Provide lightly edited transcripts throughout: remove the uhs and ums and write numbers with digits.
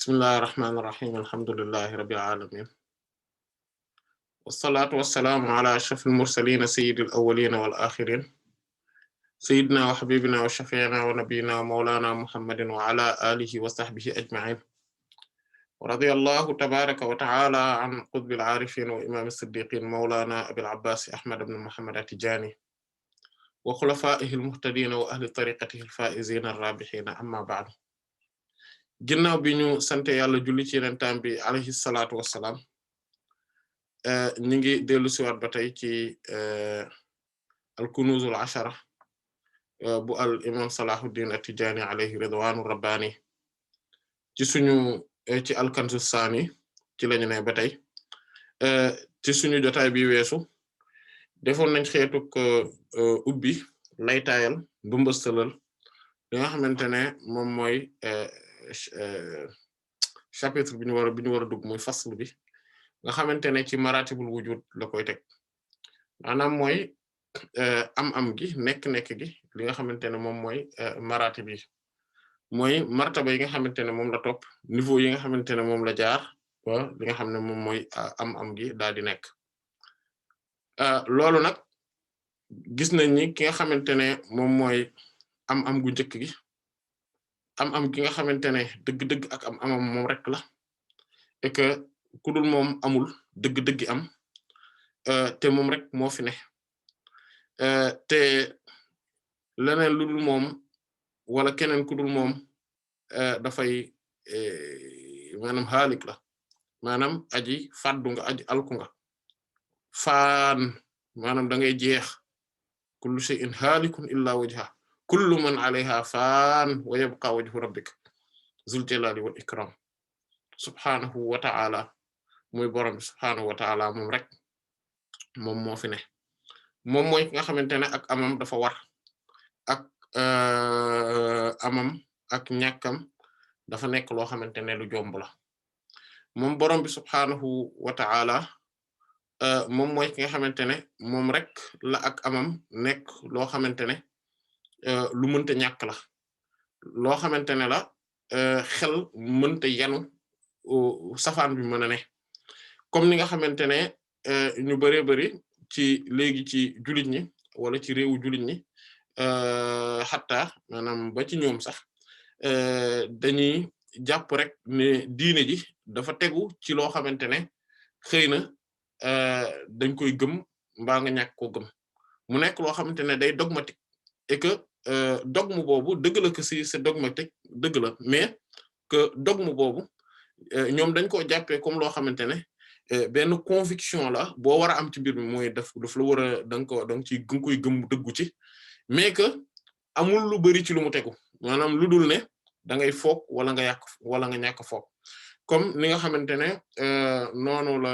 bismillahir rahmanir rahim alhamdulillahi rabbil alamin wassalatu wassalamu ala ashrafil mursalin sayyidil awwalin wal akhirin sayyidina wa habibina wa shafi'ina wa nabiyyina wa mawlana muhammadin wa ala alihi wa sahbihi ajma'in wa radiyallahu tabaraka wa ta'ala an qutbil arifin wa imam as-siddiqin mawlana abil abbas ahmad ibn muhammad at-tijani wa khulafaihi al-muhtadin wa ahli tariqatihi al-faizin ar-rabihin amma ba'du. ginnaaw bi ñu sante yàlla julli ci yenentam bi alayhi salaatu wassalaam ñi ngi dellu siwaat ba tey ci al kunuzul ashara bu al imam Salahuddin at-Tijani alayhi ridwanu rabbani ci suñu ci al kanzus saani ci lañu ne ba tey ci suñu jotaay bi weesu defoon nañ xeetuk ubbi laytaayal mbëmbëstalal li nga xamante ne moom mooy chapitre bi ñu war a dugg muy fasl bi nga xamante ne ci maratibul wujud la koy teg maanaam mooy am gi nekk gi li nga xamante ne moom mooy maratib yi mooy martaba yi nga xamante ne moom la topp niveau yi nga xamante ne moom la jaar ba li nga xam ne moom mooy am gi daal di nekk loolu nag gis nañ ni ki nga xamante ne moom mooy am gu njëkk gi am gi nga xamante ne dëgg-dëgg ak amam moom rek la et que ku dul moom amul dëgg-dëggi am te moom rek moo fi ne te leneen lu dul moom wala keneen ku dul moom dafay maanaam xaalik la maanaam aji fàddu nga aji alku nga faan maanaam da ngay jeex kullu shay'in haalikun illa wajha kullu man alayha faan wa yabqa wajhu rabbika zul jalali wal ikram subhanahu wa ta'ala muy borom bi subhanahu wa ta'ala moom rek moom moo fi ne moom mooy ki nga xamante ne ak amam dafa war ak amam ak ñàkkam dafa nekk loo xamante ne lu jomb la moom borom bi subhanahu wa ta'ala moom mooy ki nga xamante ne moom rek la ak amam nekk loo xamante ne lu mënta ñàkk la loo xamante ne la xel mënta yanu safaan bi mën a ne comme ni nga xamante ne ñu bëree bëri ci léegi ci jullit ñi wala ci réewu jullit ñi xataa maanaam ba ci ñoom sax dañuy jàpp rek ne diine ji dafa tegu ci loo xamante ne xëy na dañ koy gëm mbaa nga ñàkk koo gëm mu nekk loo xamante ne day dogmatique et que dogme boobu dëgg la que si c'est dogmatique dëgg la mais que dogme boobu ñoom dañ ko jàppee comme loo xamante ne benn conviction la boo war a am ci mbir mi mooy daf la war a da nga koy gëm dëggu ci mais que amul lu bari ci lu mu tegu maanaam lu dul ne da ngay foog wala nga ñàkk foog comme ni nga xamante ne noonu la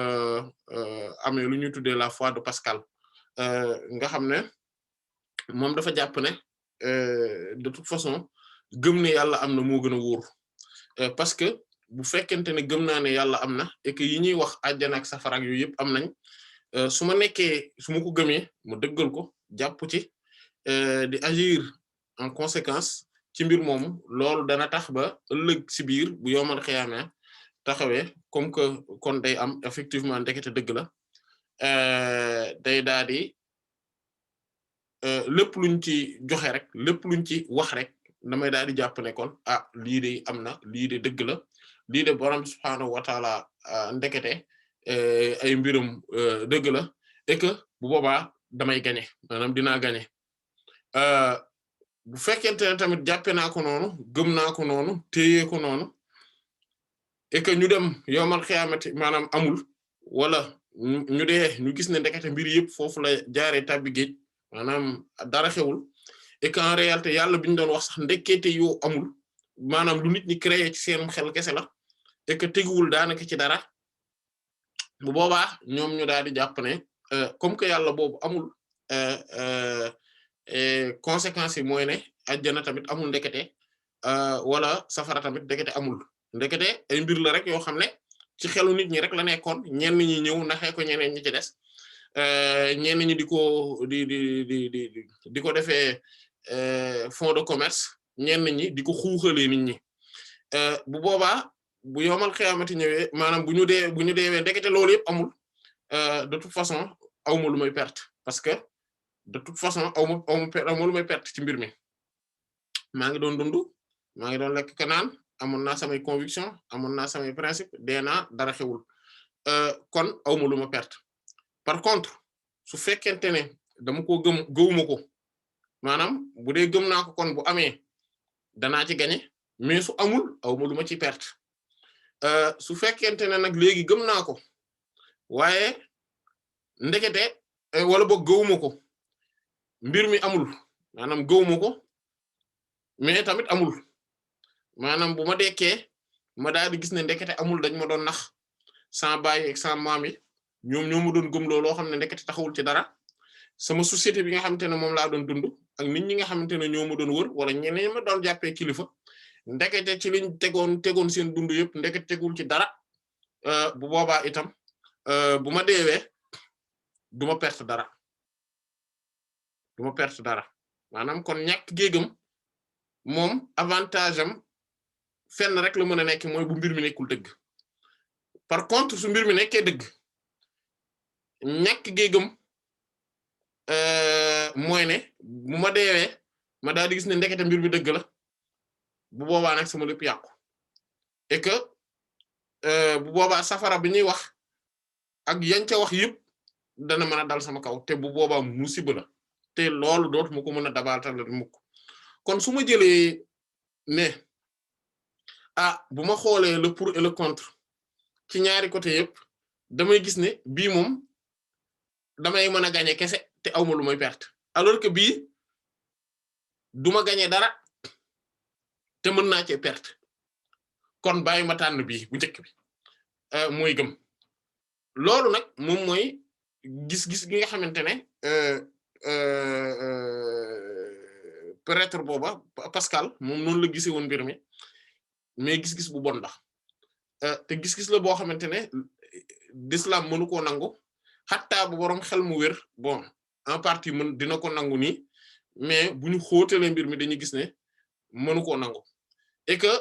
amee lu ñuy tuddee la foi de Pascal nga xam ne moom dafa jàpp ne de toute façon gëm ne yàlla am na moo gën a wóor parce que bu fekkente ne gëm naa ne yàlla am na et que yi ñuy wax àjjana ak safara ak yooyu yëpp am nañ su ma ko gëmee mu dëggal ko jàpp ci di agir en conséquence ci mbir moomu loolu dana tax ba ëllëg si biir bu yomal xiyaama taxawee comme que kon day am effectivement ndekete dëgg la day daal di lépp luñ ci joxe rek lépp luñ ci wax rek damay daal di jàpp ne kon lii de am na lii de dëgg la lii de borom subhaanahu wa taala ndekete ay mbirum dëgg la et que bu boobaa damay gagner maanaam dinaa gagner bu fekkente ne tamit jàppe naa ko noonu gëm naa ko noonu téye ko noonu et que ñu dem yowmal xiyaamati maanaam amul wala ñu dee ñu gis ne ndekete mbir yëpp foofu la jaaree tabbi géej maanaam dara xewul et que en réalité yàlla bi ñu doon wax sax ndekete yoo amul maanaam lu nit ñi créé ci seen xel kese la et que teguwul daanaka ci dara bu boobaa ñoom ñu daal di jàpp ne comme que yàlla boobu amul conséquences yi mooy ne ajjana tamit amul ndekete wala safara tamit ndekete amul ndekete ay mbir la rek yoo xam ne ci xelu nit ñi rek la nekkoon ñenn ñi ñëw naxee ko ñeneen ñi ci des ñenn ñi di ko defee fonds de commerce ñenn ñi di ko xuuxalee nit ñi bu boobaa bu yowmal xiyaamati ñëwee maanaam bu ñu deewee ndekete loolu yëpp amul de toute façon awma lu may perte parce que de toute façon awma lu may perte ci mbir mi maa ngi doon dund maa ngi doon lekk ka naan amoon naa samay conviction amoon naa samay principe dee naa dara xewul kon awma lu ma perte par contre su fekkente ne dama ko gëwuma ko maanaam bu dee gëm naa ko kon bu amee danaa ci gagner mais su amul awma lu ma ci perte su fekkente ne nag léegi gëm naa ko waaye ndekete wala boog gëwuma ko mbir mi amul maanaam gëwuma ko mais tamit amul maanaam bu ma dekkee ma daal di gis ne ndekete amul dañ ma doon nax sans baay ak sans maam yi ñoom ñoo ma doon gëmloo loo xam ne ndekete taxawul ci dara sama société bi nga xamante ne moom laa doon dund ak nit ñi nga xamante ne ñoo ma doon wër wala ñeneen ma doon jàppee kilifa ndekete ci liñ tegoon seen dund yëpp ndekete tegul ci dara bu boobaa itam bu ma deewee du ma perte dara maanaam kon ñàkk géegam moom avantage am fenn rek la mën a nekk mooy bu mbir mi nekkul dëgg par contre su mbir mi nekkee dëgg ñàkk géegam mooy ne bu ma deewee ma daal di gis ne ndekete mbir mi dëgg la bu boobaa nag sama lépp yàqu et que bu boobaa safara bi ñuy wax ak yañ ca wax yëpp dana mën a dal sama kaw te bu boobaa musiba la te loolu dootuma ko mën a dabaatal mukk kon su ma jëlee ne bu ma xoolee le pour et le contre ci ñaari côté yëpp damay gis ne bii moom damay mën a gagner kese te awma lu may perte alors que bii duma gagner dara te mën naa cee perte kon bàyyi ma tànn bii bu njëkk bi mooy gëm loolu nag moom mooy gis-gis gi nga xamante ne peut-être booba Pascal moom noonu la gisee woon mbir mi mais gis-gis bu bon la te gis-gis la boo xamante ne l'islam mënu koo nangu xattaa bu boroom xel mu wér bon en partie dina ko nangu nii mais bu ñu xóotalee mbir mi dañuy gis ne mënu koo nangu et que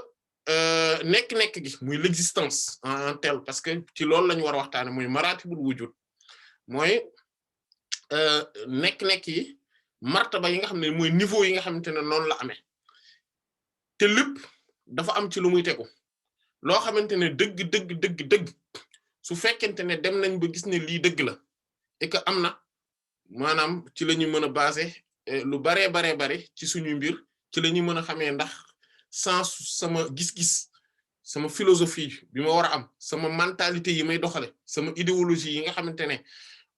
nekk-nekk gi muy l'existence en tel parce que ci loolu lañu war a waxtaane muy maratibul wujud mooy nekk-nekk yi martaba yi nga xam ne mooy niveau yi nga xamante ne noonu la amee te lépp dafa am ci lu muy tegu loo xamante ne dëgg su fekkente ne dem nañ ba gis ne lii dëgg la et que am na maanaam ci la ñu mën a baser lu baree ci suñu mbir ci la ñu mën a xamee ndax sens sama gis-gis sama philosophie bi ma war a am sama mentalité yi may doxale sama idéologie yi nga xamante ne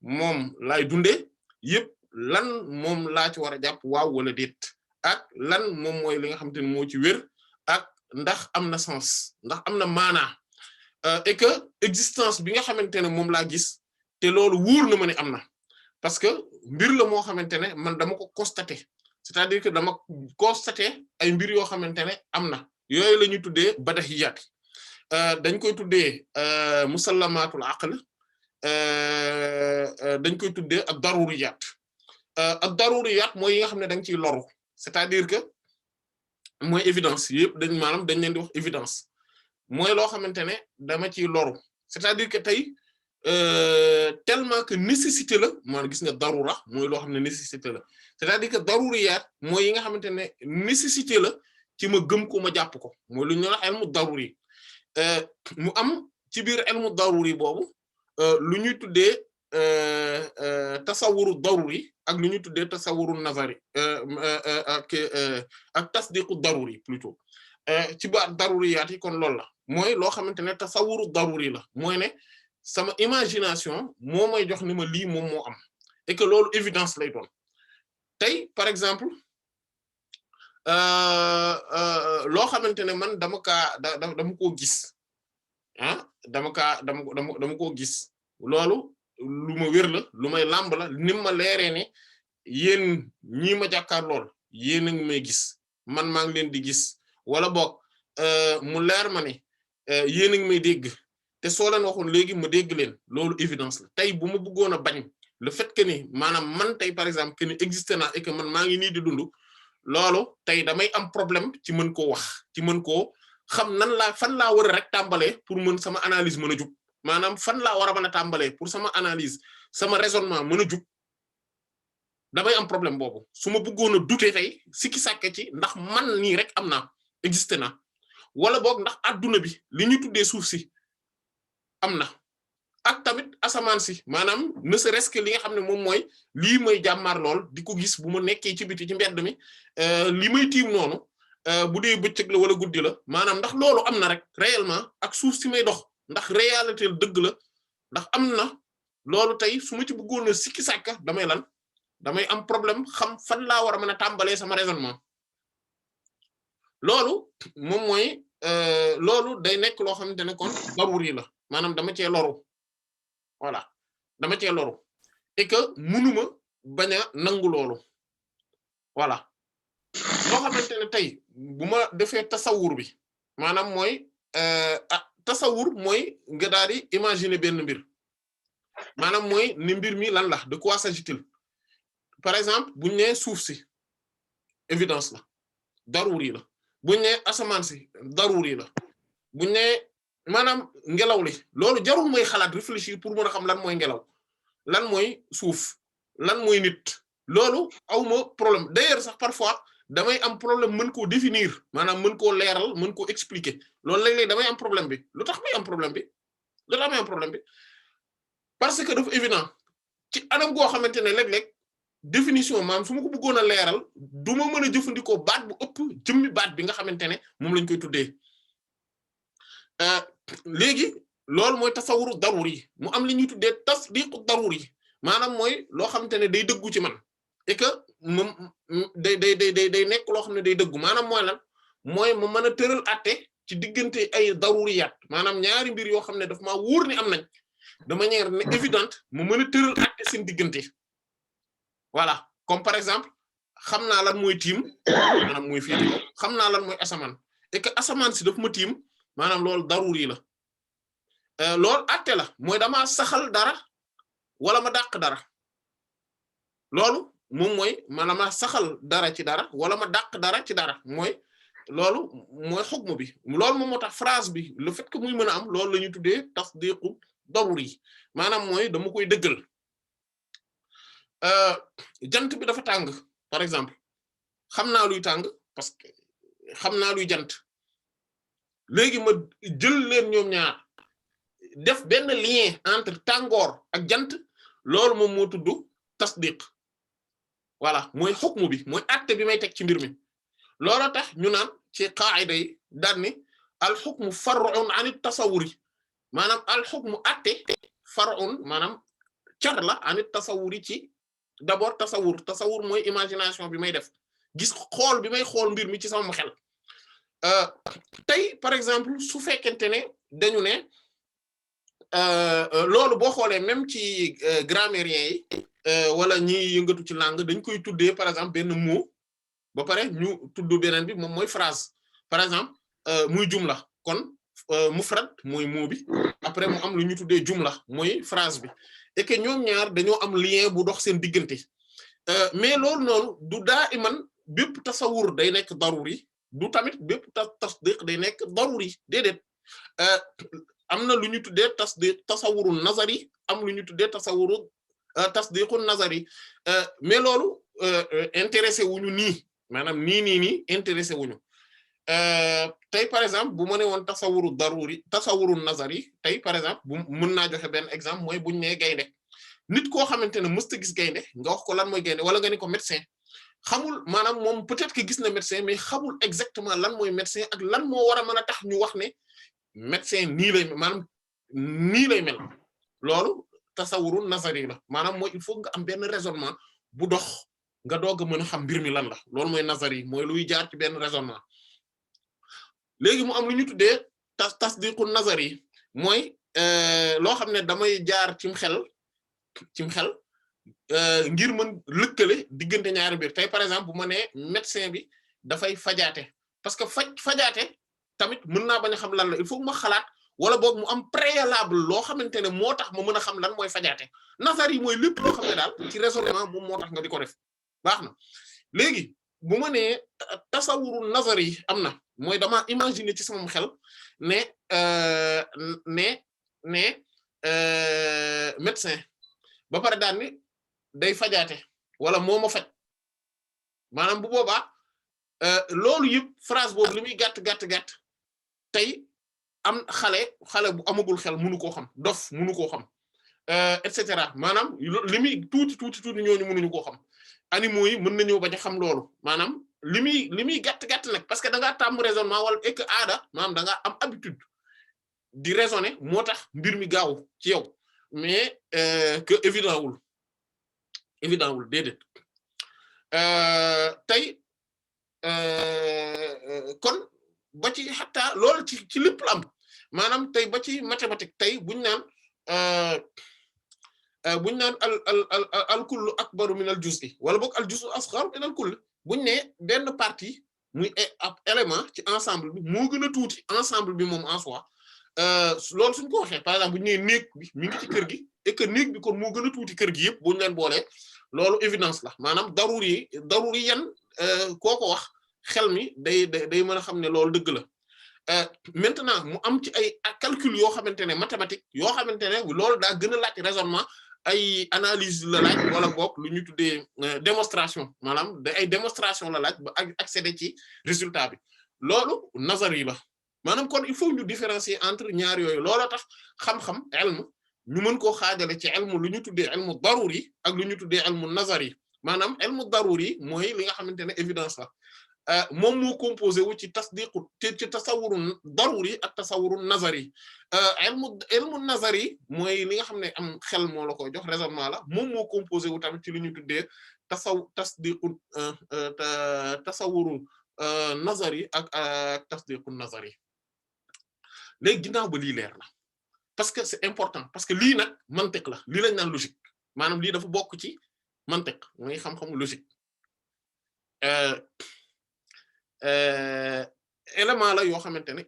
moom laay dundee yëpp lan moom laa ci war a jàpp waaw wala déet ak lan moom mooy li nga xamante ne moo ci wér ak ndax am na sens ndax am na maanaa et que existence bi nga xamante ne moom laa gis te loolu wóor na ma ne am na parce que mbir la moo xamante ne man dama ko constater c'est-à-dire que dama constater ay mbir yoo xamante ne am na yooyu la ñuy tuddee badahiyaat dañ koy tuddee musallamatul aql dañ koy tuddee ak daruriyaat mooy yi nga xam ne da nga ciy loru c'est-à-dire que mooy évidence yëpp dañ leen di wax évidence mooy loo xamante ne dama ciy loru c'est-à-dire que tey tellement que nécessité la maanaam gis nga darura mooy loo xam ne nécessité la c'est-à-dire que daruriyaat mooy yi nga xamante ne nécessité la ci ma gëm ko ma jàpp ko mooy lu ñu wax ilmu daruri mu am ci biir ilmu daruri boobu lu ñuy tuddee tasawuru daruri ak lu ñuy tuddee tasawuru nazari ak tasdiqu daruri plutôt ci baat daruriyaat yi kon loolu la mooy loo xamante ne tasawuru daruri la mooy ne sama imagination moo may jox ni ma lii moom moo am et que loolu évidence lay doon tey par exemple loo xamante ne man dama koo gis dama koo gis loolu lu ma wér la lu may làmb la ni ma leeree ne yéen ñii ma jàkkaar lool yéen a ngi may gis man maa ngi leen di gis wala boog mu leer ma ne yéen a ngi may dégg te soo leen waxoon léegi ma dégg leen loolu évidence la tey bu ma bëggoon a bañ le fait que ni maanaam man tey par exemple que ni existé na et que man maa ngi nii di dund loolu tey damay am problème ci mën koo wax ci mën koo xam fan laa war a rek tàmbalee pour mën sama analyse mën a jub maanaam fan laa war a mën a tàmbalee pour sama analyse sama raisonnement mën a jub damay am problème boobu su ma bëggoon a douter tey sikki sàkke ci ndax man nii rek am naa existé na wala boog ndax adduna bi li ñu tuddee suuf si am na ak tamit asamaan si maanaam ne serait-ce que li nga xam ne moom mooy lii may jàmmaar lool di ko gis bu ma nekkee ci biti ci mbedd mi li may tiim noonu bu dee bëccëg la wala guddi la maanaam ndax loolu am na rek réellement ak suuf si may dox ndax réalité dëgg la ndax am na loolu tey su ma ci bëggoon a sikki sàkka damay am problème xam fan laa war a mën a tàmbalee sama raisonnement loolu moom mooy loolu day nekk loo xamante ne kon daruri la maanaam dama cee loru voilà dama cee loru et que munuma bañ a nangu loolu voilà loo xamante ne tey bu ma defee tasawur bi maanaam mooy tasawur mooy nga daal di imaginer benn mbir maanaam mooy ni mbir mi lan la de quoi s'agit-il par exemple buñ nee suuf si évidence la daruri la buñ nee asamaan si daruri la buñ nee maanaam ngelaw li loolu jarul mooy xalaat réfléchir pour mën a xam lan mooy ngelaw lan mooy suuf lan mooy nit loolu awma problème d'ailleurs sax parfois damay am problème mën koo définir maanaam mën koo leeral mën koo expliquer loolu léeg-léeg damay am problème bi lu tax may am problème bi lu tax may am problème bi parce que dafa évident ci anam goo xamante ne léeg-léeg définition maanaam su ma ko bëggoon a leeral du ma mën a jëfandikoo baat bu ëpp jëmmi baat bi nga xamante ne moom lañ koy tuddee léegi loolu mooy tasawuru daruri mu am li ñuy tuddee tasdiqu daruri maanaam mooy loo xamante ne day dëggu ci man et que moom day nekk loo xam ne day dëggu maanaam mooy lan mooy mu mën a tëral àtte ci diggante ay daruriyat maanaam ñaari mbir yoo xam ne daf maa wóor ni am nañ de manière évidente mu mën a tëral àtte seen diggante voilà comme par exemple xam naa lan mooy tiim maanaam mooy féete kaw xam naa lan mooy asamaan et que asamaan si daf ma tiim maanaam loolu daruri la loolu àtte la mooy damaa saxal dara wala ma dàq dara loolu moom mooy maanaam ma saxal dara ci dara wala ma dàq dara ci dara mooy loolu mooy xukmu bi loolu moom moo tax phrase bi le fait que muy mën a am loolu la ñuy tuddee tasdiqu daruri maanaam mooy dama koy dëggal jant bi dafa tàng par exemple xam naa luy tàng parce que xam naa luy jant léegi ma jël leen ñoom ñaar def benn lien entre tàngoor ak jant loolu moom moo tudd tasdiq voilà mooy xukmu bi mooy acte bi may teg ci mbir mi looloo tax ñu naan ci qaida yi daan ni al hukmu far'un an at-tasawwuri maanaam al hukmu acte far'un maanaam car la an at-tasawwuri ci d'abord tasawur mooy imagination bi may def gis xool bi may xool mbir mi ci sama xel tey par exemple su fekkente ne dañu ne loolu boo xoolee même ci grammairiens yi wala ñi yëngatu ci langue dañ koy tuddee par exemple benn mot ba pare ñu tudd beneen bi moom mooy phrase par exemple muy jumla kon mufrad mooy mot bi après mu am lu ñu tuddee jumla mooy phrase bi et que ñoom ñaar dañoo am lien bu dox seen diggante mais loolu noonu du daa iman bépp tasawur day nekk daruri du tamit bépp tasdiq day nekk daruri déedéet am na lu ñu tuddee tasawuru nazari am lu ñu tuddee tasawuru tasdiqu nazari mais loolu intéressé wuñu nii maanaam nii intéressé wuñu tey par exemple bu ma ne woon tasawuru nazari tey par exemple bu mën naa joxe benn exemple mooy buñu nee gaynde nit koo xamante ne mësta gis gaynde nga wax ko lan mooy gaynde wala nga ni ko médecin xamul maanaam moom peut-être que gis na médecin mais xamul exactement lan mooy médecin ak lan moo war a mën a tax ñu wax ne médecin nii lay maanaam nii lay mel loolu tasawuru nazari la maanaam mooy il faut nga am benn raisonnement bu dox nga doog a mën a xam mbir mi lan la loolu mooy nazari mooy luy jaar ci benn raisonnement léegi mu am lu ñu tuddee tasdiqu nazari mooy loo xam ne damay jaar cim xel ngir mën lëkkale diggante ñaari mbir tey par exemple bu ma nee médecin bi dafay fajaate parce que fajaate tamit mën naa bañ a xam lan la il faut ma xalaat wala boog mu am préalable loo xamante ne moo tax ma mën a xam lan mooy fajaate nazar yi mooy lépp loo xam ne daal ci raisonnement moom moo tax nga di ko def baax na léegi bu ma nee tasawuru nazari am na mooy dama imaginer ci sama xel ne médecin ba pare daan ni day fajaate wala moo ma faj maanaam bu boobaa loolu yëpp phrase boobu li muy gàtt tey am xale bu amagul xel mënu koo xam dof mënu koo xam et cetera maanaam li muy tuuti ñooñu mënuñu koo xam animaux yi mën nañoo bañ a xam loolu maanaam li muy gàtt nag parce que da ngaa tàmm raisonnement wala et que aada maanaam da ngaa am habitude di raisonner moo tax mbir mi gaaw ci yow mais que évident wul déedéet tey kon ba ci xataa loolu ci lépp la am maanaam tey ba ci mathématique tey buñ naan al kullu akbaru min al juz'i wala boog al juz'u asghar min al kull buñ ne benn partie muy ab élément ci ensemble bi moo gën a tuuti ensemble bi moom en soi loolu suñ ko waxee par exemple buñ ne néeg bi mi ngi ci kër gi et que néeg bi kon moo gën a tuuti kër gi yëpp buñ leen boolee loolu évidence la maanaam daruri yan koo ko wax xel mi day mën a xam ne loolu dëgg la maintenant mu am ci ay calcul yoo xamante ne mathématique yoo xamante ne loolu daa gën a laaj raisonnement ay analyse la laaj wala boog lu ñu tuddee démonstration maanaam ay démonstration la laaj ba accéder ci résultat bi loolu nazari la maanaam kon il faut ñu différencier entre ñaar yooyu looloo tax xam-xam ilm ñu mën koo xaajale ci ilmu lu ñu tuddee ilmu daruri ak lu ñu tuddee ilmu nazari maanaam ilmu daruri mooy li nga xamante ne évidence la moom moo composé wu ci tasdiqu ci tasawuru daruri ak tasawuru nazari ilmu nazari mooy li nga xam ne am xel moo la koy jox raisonnement la moom moo composé wu tamit ci li ñu tuddee tasdiqu tasawuru nazari ak tasdiqu nazari léegi ginnaaw ba lii leer na parce que c'est important parce que lii nag mantiq la lii lañ naan logique maanaam lii dafa bokk ci mantiq mooy xam-xamu logique élément la yoo xamante ne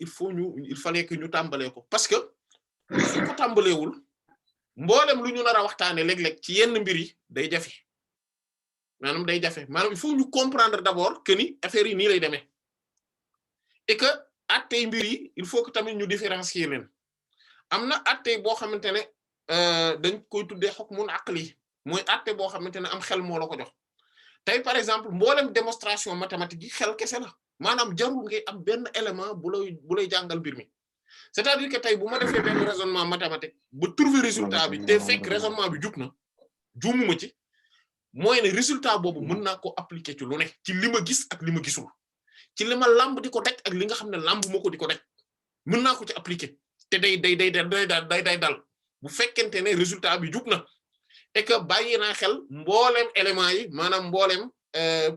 il fallait que ñu tàmbalee ko parce que su ko tàmbaleewul mboolem lu ñu nar a waxtaane léeg-léeg ci yenn mbir yi day jafe maanaam il faut ñu comprendre d'abord que ni affaire yi nii lay demee et que attey mbir yi il faut que tamit ñu différencier leen am na attey boo xamante ne dañ koy tuddee hukmun aqli mooy atte boo xamante ne am xel moo la ko jox tey par exemple mboolem démonstration mathématique yi xel kese la maanaam jarul ngay am benn élément bu lay jàngal mbir mi c'est-à-dire que tey bu ma defee benn raisonnement mathématique ba trouver résultat bi te fekk raisonnement bi jub na juumuma ci mooy ne résultat boobu mën naa ko appliquer ci lu ne ci li ma gis ak li ma gisul ci li ma lamb di ko daj ak li nga xam ne lamb ma ko di ko daj mën naa ko ci appliquer te day dal bu fekkente ne résultat bi jub na et que bàyyi naa xel mbooleem éléments yi maanaam mbooleem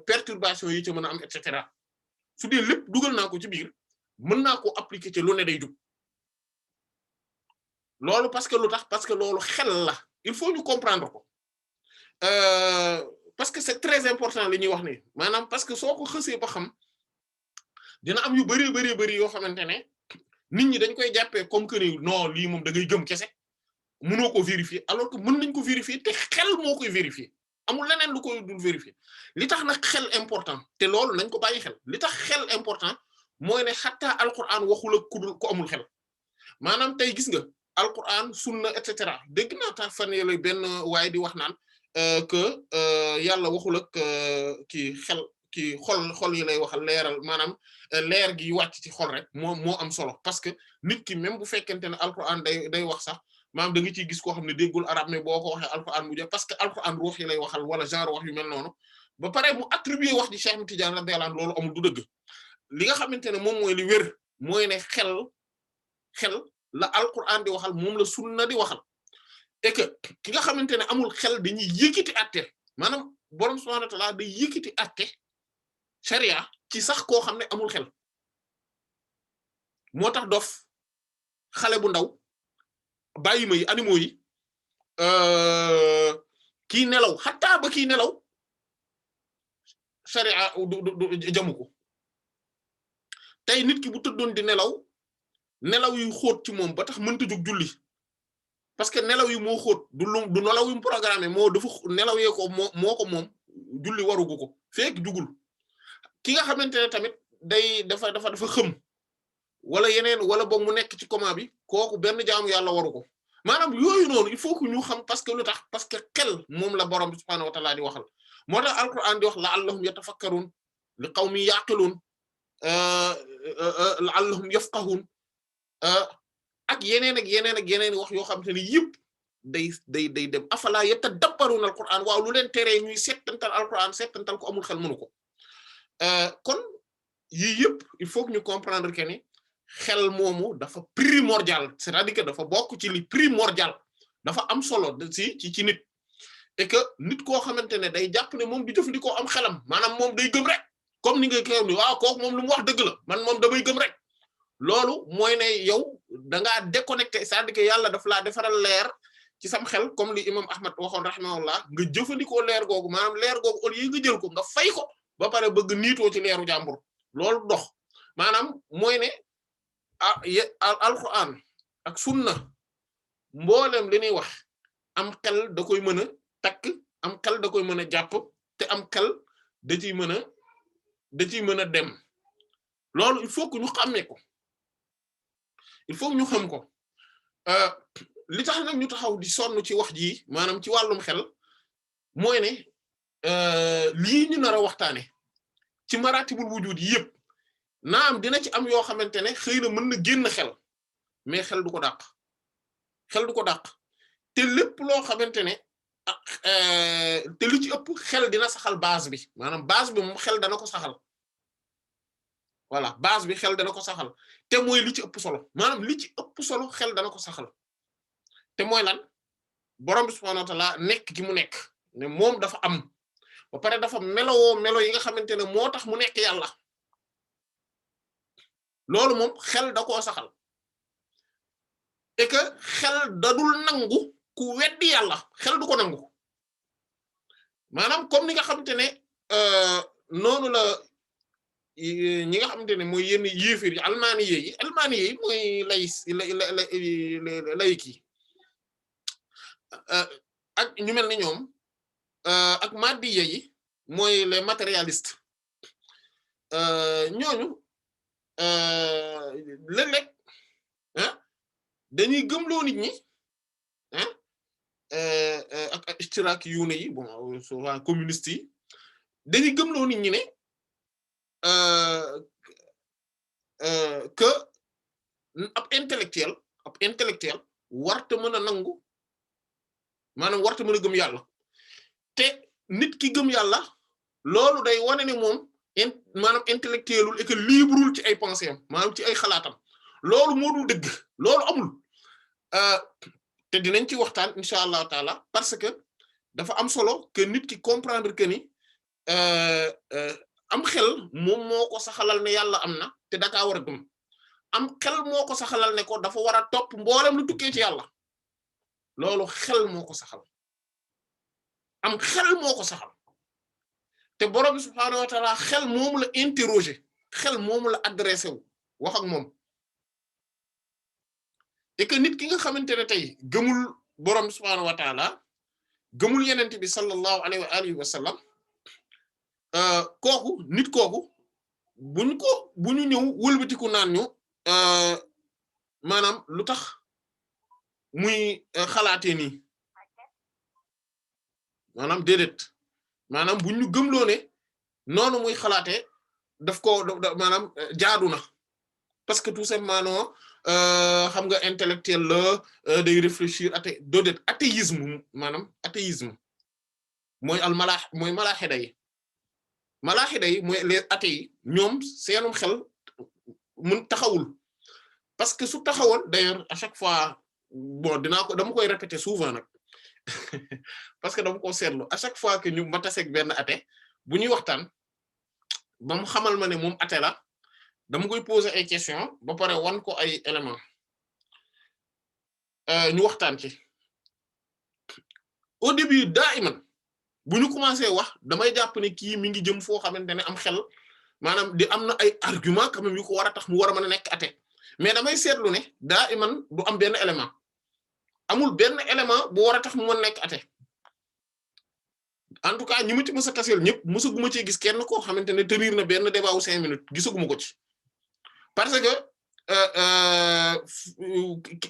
perturbation yi ci mën a am et cetera su dee lépp dugal naa ko ci biir mën naa ko appliquer ci lu ne day jub loolu parce que loolu xel la il faut ñu comprendre ko parce que c'est très important li ñuy wax ni maanaam parce que soo ko xësee ba xam dina am yu bari yoo xamante ne nit ñi dañ koy jàppee comme que ni non lii moom da ngay gëm kese mënoo ko vérifier alors que mën nañ ko vérifier te xel moo koy vérifier amul leneen lu koy dul vérifier li tax nag xel important te loolu nañ ko bàyyi xel li tax xel important mooy ne xataa alquran waxul ak ku amul xel maanaam tey gis nga alquran sunna et cetera dégg naa tax fan yële benn waaye di wax naan que yàlla waxul ak kii xol yi lay waxal leeral maanaam leer gi wàcc ci xol rek moo am solo parce que nit ki même bu fekkente ne alquran day wax sax maanaam da nga ciy gis koo xam ne déggul arab mais boo ko waxee alquran mu jeex parce que alquran ruux yi lay waxal wala genre wax yu mel noonu ba pare mu attribuer wax ji Cheikh Tidiane radiyallahu anhu loolu amul du dëgg li nga xamante ne moom mooy li wér mooy ne xel la alquran di waxal moom la sunna di waxal et que ki nga xamante ne amul xel dañuy yëkkati àtte maanaam borom subhanahu wa ta'ala day yëkkati àtte sharia ci sax koo xam ne amul xel moo tax dof xale bu ndaw bàyyi ma yi animaux yi kii nelaw xataa ba kii nelaw sharia du jamu ko tey nit ki bu tëddoon di nelaw yu xóot ci moom ba tax mënta jóg julli parce que nelaw yi moo xóot du nelaw yu programmé moo dafa nelaw yee ko moo ko moom julli warugu ko fekk jugul ki nga xamante ne tamit dafa xëm wala yeneen wala boog mu nekk ci coma bi kooku benn jaamu yàlla waru ko maanaam yooyu noonu il faut que ñu xam parce que lu tax parce que xel moom la borom bi subhaanahu wa ta'ala di waxal moo tax alquran di wax la'allahum yatafakkarun li qawmin yaqilun la'allahum yafqahun ak yeneen wax yoo xamante ne yëpp day dem afala yatadabbaruna alquran waaw lu leen teree ñuy settantal alquran settantal ko amul xel mënu ko kon yii yëpp il faut que ñu comprendre que ni xel moomu dafa primordial c'est-à-dire que dafa bokk ci li primordial dafa am solo ci nit et que nit koo xamante ne day jàpp ne moom di jëfandikoo am xelam maanaam moom day gëm rek comme ni nga koy ni waaw kooku moom lu mu wax dëgg la man moom damay gëm rek loolu mooy ne yow da ngaa déconnecté c'est-à-dire que yàlla daf laa defaral leer ci sam xel comme li imam Ahmad waxoon rahimahullah nga jëfandikoo leer googu maanaam leer googu au lieu nga jël ko nga fay ko ba pare bëgg niitoo ci leeru jàmbur loolu dox maanaam mooy ne alquran ak sunna mboolem li ñuy wax am xel da koy mën a takk am xel da koy mën a jàpp te am xel da ciy mën a dem loolu il faut que ñu xàmmee ko il faut que ñu xam ko li tax nag ñu taxaw di sonn ci wax ji maanaam ci wàllum xel mooy ne lii ñu nar a waxtaane ci maratibul wujud yëpp naam dina ci am yoo xamante ne xëy na mën na génn xel mais xel du ko dàq te lépp loo xamante ne te li ci ëpp xel dina saxal base bi maanaam base bi moom xel dana ko saxal voilà base bi xel dana ko saxal te mooy li ci ëpp solo maanaam li ci ëpp solo xel dana ko saxal te mooy lan borom bi subhaanahu wa ta'ala nekk gi mu nekk ne moom dafa am ba pare dafa melo yi nga xamante ne moo tax mu nekk yàlla loolu moom xel da koo saxal et que xel dadul nangu ku weddi yàlla xel du ko nangu maanaam comme ni nga xamante ne noonu la ñi nga xamante ne mooy yenn yéefir yi almaani yi mooy layik yi ak ñu mel ni ñoom ak maddiye yi mooy les matérialistes ñooñu léeg-léeg dañuy gëmloo nit ñi ak istiraki yuune yi bon souvent communistes yi dañuy gëmloo nit ñi ne que ab intellectuel warta mën a nangu maanaam warta mën a gëm yàlla te nit ki gëm yàlla loolu day wane ne moom maanaam intellectuelul et que libreul ci ay pensées am maanaam ci ay xalaatam loolu moo dul dëgg loolu amul te dinañ ci waxtaan incha allahu taala parce que dafa am solo que nit ki comprendre que ni am xel moom moo ko saxalal ne yàlla am na te dakaa war a gëm am xel moo ko saxalal ne ko dafa war a topp mboolem lu tukkee ci yàlla loolu xel moo ko saxal am xel moo ko saxal te borom bi subhaanahu wa ta'ala xel moomu la interroger xel moomu la adressé wu wax ak moom et que nit ki nga xamante ne tey gëmul borom bi subhaanahu wa ta'ala gëmul yenente bi sallallahu alayhi wa alihi wa sallam nit kooku bu ñu ñëw wëlbatiku naan ñu maanaam lu tax muy xalaatee nii maanaam déedéet maanaam bu ñu gëmloo ne noonu muy xalaatee daf ko maanaam jaadu na parce que tout simplement xam nga intellectuel la day réfléchir déedéet athéisme maanaam athéisme mooy mooy malaaxida yi mooy les athées yi ñoom seenum xel mun taxawul parce que su taxawoon d'ailleurs à chaque fois bon dama koy répéter souvent nag parce que dama ko seetlu à chaque fois que ñu ma taseeg benn athée bu ñuy waxtaan ba mu xamal ma ne moom athée la dama koy poser ay questions ba pare wan ko ay éléments ñu waxtaan ci au début daiman bu ñu commencé wax damay jàpp ne kii mi ngi jëm foo xamante ne am xel maanaam di am na ay argument quand même yu ko war a tax mu war a mën a nekk athée mais damay seetlu ne daiman du am benn élément amul benn élément bu war a tax mu mën nekk athée en tout cas ñi ma ci mës a taseel ñëpp mësaguma cee gis kenn koo xamante ne tenir na benn débat wu 5 minutes gisaguma ko ci parce que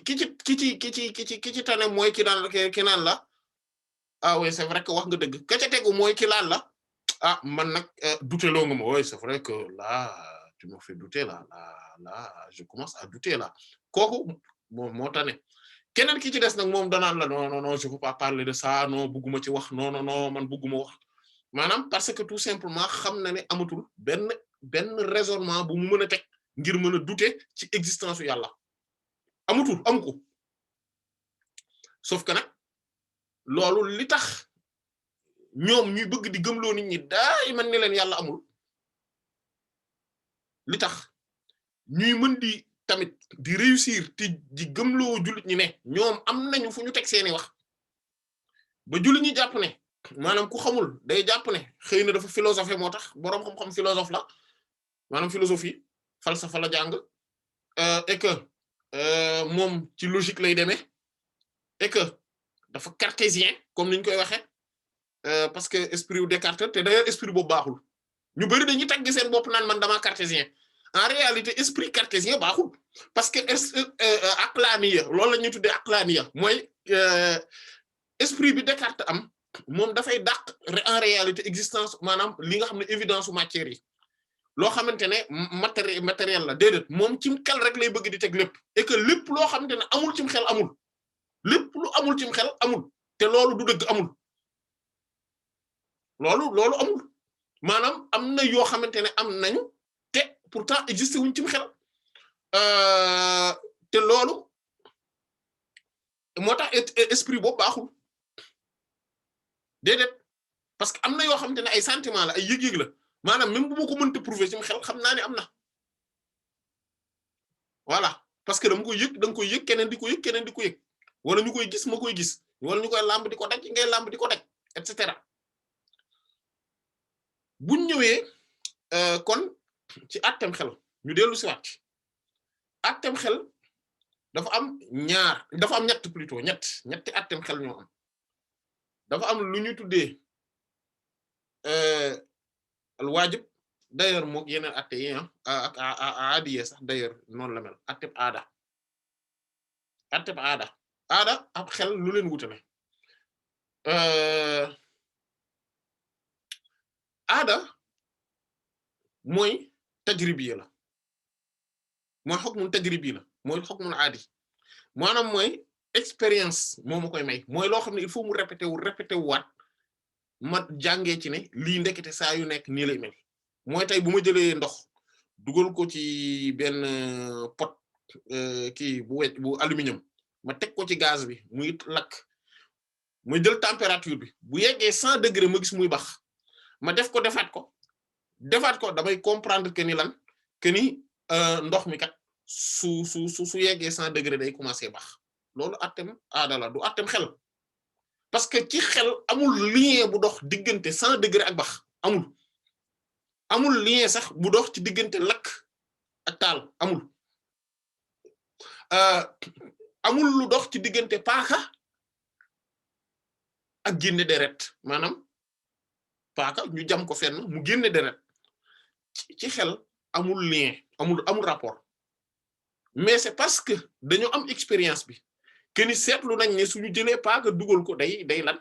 ki ci tane mooy ki naan la ah oui c'est vrai que wax nga dëgg ka ca tegu mooy ki laan la ah man nag douter loo nga ma oui c'est vrai que là tu me fais douter là je commence à douter là kooku moo tane keneen ki ci des nag moom danaan la non je veux pas parler de ça non bugguma ci wax non man bugguma wax maanaam parce que tout simplement xam na ne amatul benn raisonnement bu mu mën a teg ngir mën a douter ci existence u yàlla amu ko sauf que nag loolu li tax ñoom ñuy bëgg di gëmloo nit ñi daay man ne leen yàlla amul li tax ñuy mën di tamit di réussir te di gëmloo jullit ñi ne ñoom am nañu fu ñu teg seeni wax ba jullit ñi jàpp ne maanaam ku xamul day jàpp ne xëy na dafa philosophie moo tax boroom xam-xam philosophe la maanaam philosophie falsafa la jàng et que moom ci logique lay demee et que dafa cartésien comme niñ koy waxee parce que esprit wu Descartes te d'ailleurs esprit boobu baaxul ñu bari dañuy tagg seen bopp naan man dama cartésien en réalité esprit cartésien baaxul parce que aqlaniya loolu la ñuy tuddee aqlaniya mooy esprit bi Descartes am moom dafay dàq en réalité existence maanaam li nga xam ne évidence su matière yi loo xamante ne matériel la déedéet moom cim xel rek lay bëgg di teg lépp et que lépp loo xamante ne amul cim xel amul lépp lu amul cim xel amul te loolu du dëgg amul loolu amul maanaam am na yoo xamante ne am nañu te pourtant existé wuñ cim xel te loolu moo tax esprit boobu baaxul déedéet parce que am na yoo xamante ne ay sentiment la ay yëg-yëg la maanaam même bu ma ko mënta prouver cim xel xam naa ne am na voilà parce que dama koy yëg da nga koy yëg keneen di ko yëg keneen di ko yëg wala ñu koy gis ma koy gis wala ñu koy làmb di ko daj ngay làmb di ko daj et cetera buñ ñëwee kon ci àtteem xel ñu dellu si waat àtteem xel dafa am ñett plutôt ñetti àtteem xel ñoo am dafa am lu ñu tuddee al waajib d'ailleurs mook yeneen àtte yi ak aadiye sax d'ailleurs noonu la mel àtteb aada ab xel lu leen wutale aada mooy tajribi la mooy hukmun tajribi la mooy hukmun aadi maanaam mooy expérience moo ma koy may mooy loo xam ne il faut mu répété wu waat ma jàngee ci ne lii ndekete saa yu nekk nii lay mel mooy tey bu ma jëlee ndox dugal ko ci benn pot kii bu aluminium ma teg ko ci gaz bi muy lakk ma jël température bi bu yeggee 100 degré ma gis muy bax ma def ko defaat ko damay comprendre que ni ndox mi kat su yeggee 100 degré day commencer bax loolu attem aada la du attem xel parce que ci xel amul lien bu dox diggante 100 degré ak bax amul lien sax bu dox ci diggante lakk ak taal amul lu dox ci diggante paaka ak génne deret maanaam paaka ñu jam ko fenn mu génne deret ci xel amul lien amul rapport mais c'est parce que dañoo am expérience bi que ni seetlu nañ ne suñu jëlee paaka dugal ko day lan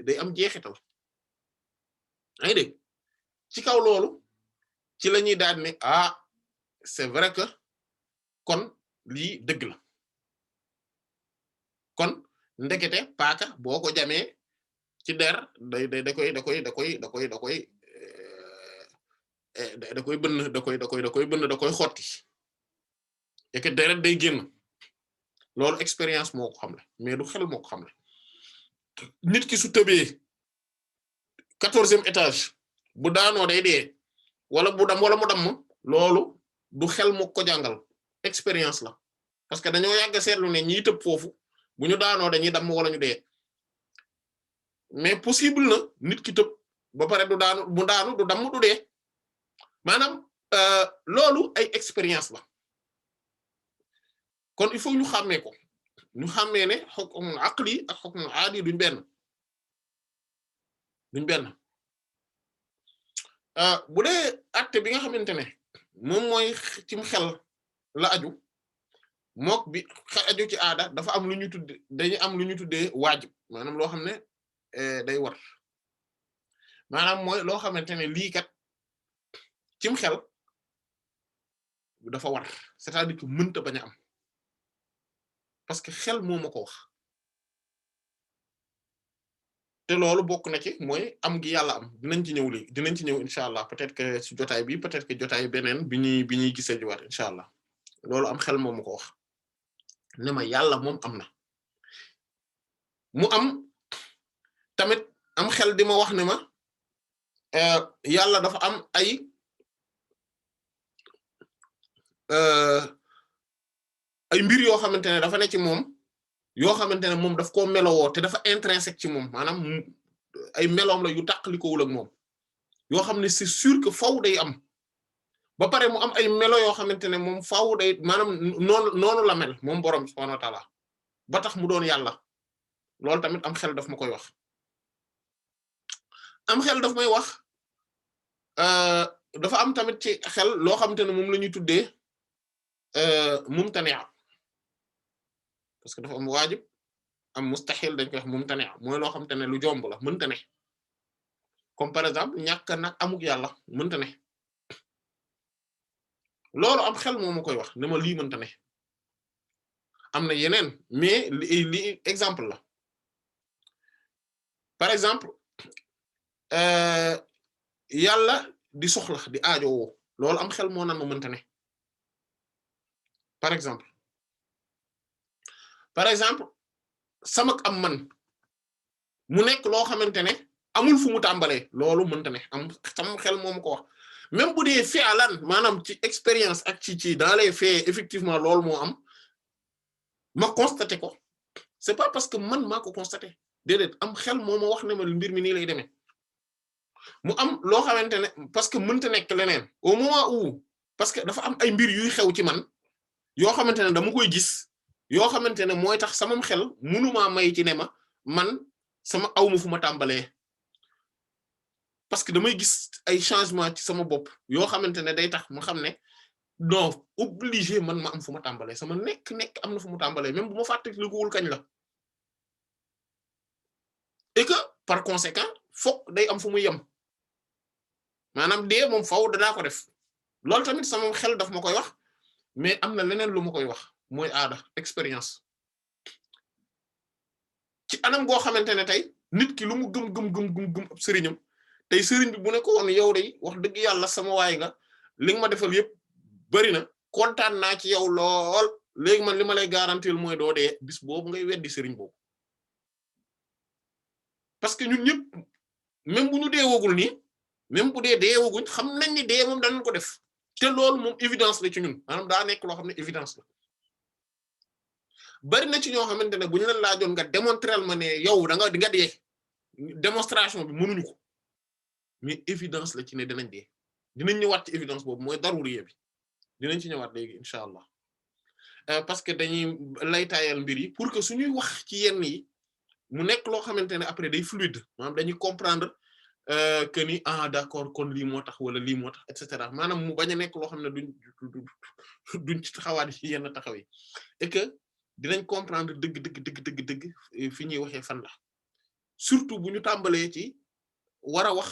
day am jeexital ay dégg ci kaw loolu ci la ñuy daal ne c'est vrai que kon lii dëgg la kon ndekete paaka boo ko jamee ci der da koy xotti et que deret day génn loolu expérience moo ko xam la mais du xel moo ko xam la nit ki su tëbee 14e étage bu daanoo day dee wala mu damm loolu du xel moo ko jàngal expérience la parce que dañoo yàgg seetlu ne ñiy tëb foofu bu ñu daanoo dañuy damm wala ñu dee mais possible na nit ki tëb ba pare du daanu du damm du dee maanaam loolu ay expérience la kon il faut ñu xàmmee ko ñu xàmmee ne hukmul aqli ak hukmul aadi duñ benn bu dee acte bi nga xamante ne moom mooy cim xel la aju mook bi aju ci aada dafa am lu ñu tudde dañu am lu ñu tuddee waajib maanaam loo xam ne day war maanaam mooy loo xamante ne lii kat cim xel dafa war c'est-à-dire que mënta bañ a am parce que xel moo ma ko wax te loolu bokk na ci mooy am gi yàlla am dinañ ci ñëw léegi dinañ ci ñëw incha allah peut-être que ci jotaay bi peut-être que jotaay beneen bi ñuy gisee jiwaat incha allah loolu am xel moo ma ko wax ne ma yàlla moom am na mu am tamit am xel di ma wax ne ma yàlla dafa am ay mbir yoo xamante ne dafa ne ci moom yoo xamante ne moom daf koo melowoo te dafa intrinsèque ci moom maanaam ay meloom la yu tàqalikowul ak moom yoo xam ne c'est sûr que faw day am ba pare mu am ay melo yoo xamante ne moom faw day maanaam noonu la mel moom boroom subhaanahu wa ta'ala ba tax mu doon yàlla loolu tamit am xel daf ma koy wax am xel daf may wax dafa am tamit ci xel loo xamante ne moom la ñuy tuddee mumtani' parce que dafa am waajib am mustahil dañ koy wax mumtani' mooy loo xamante ne lu jomb la mënta ne comme par exemple ñàkk nag amuk yàlla mënta ne loolu am xel moo ma koy wax ne ma lii mënta ne am na yeneen mais li exemple la par exemple yàlla di soxla di aajowoo loolu am xel moo naan ma mënta ne par exemple samak am man mu nekk loo xamante ne amul fu mu tàmbalee loolu mënta ne am sama xel moo ma ko wax même bu dee fi'lan maanaam ci expérience ak ci dans les faits effectivement loolu moo am ma constaté ko c'est pas parce que man maa ko constaté déedéet am xel moo ma wax ne ma mbir mi nii lay demee mu am loo xamante ne parce que mënta nekk leneen au moment où parce que dafa am ay mbir yuy xew ci man yoo xamante ne dama koy gis yoo xamante ne mooy tax samam xel mënumaa may ci ne ma man sama awma fu ma tàmbalee parce que damay gis ay changement ci sama bopp yoo xamante ne day tax ma xam ne non obligé man ma am fu ma tàmbalee sama nekk am na fu mu tàmbalee même bu ma fàttalikuwul kañ la et que par conséquent fokk day am fu muy yem maanaam dee moom faaw danaa ko def loolu tamit sama xel daf ma koy wax mais am na leneen lu ma koy wax mooy aada expérience ci anam goo xamante ne tey nit ki lu mu gëm ab sëriñam tey sëriñ bi bu ne ko woon yow day wax dëgg yàlla sama waay nga li nga ma defal yëpp bari na kontaan naa ci yow lool léegi man li ma lay garantir mooy doo dee bis boobu ngay weddi sëriñ boobu parce que ñun ñëpp même bu ñu deewagul nii même bu dee deewaguñ xam nañ ni dee moom danañ ko def te loolu moom évidence la ci ñun maanaam daa nekk loo xam ne évidence la bari na ci ñoo xamante ne bu ñu leen laajoon nga démontrer ma ne yow di nga dee démonstration bi mënuñu ko mais évidence la ci ne dinañ dee dinañ ñëwaat ci évidence boobu mooy daruriya bi dinañ ci ñëwaat léegi incha allah parce que dañuy laytaayal mbir yi pour que suñuy wax ci yenn yi mu nekk loo xamante ne après day fluide maanaam dañuy comprendre que ni d'accord kon lii moo tax wala lii moo tax et cetera maanaam mu bañ a nekk loo xam ne duñ ci taxawaat ci yenn taxaw yi et que dinañ comprendre dëgg fi ñuy waxee fan la surtout bu ñu tàmbalee ci war a wax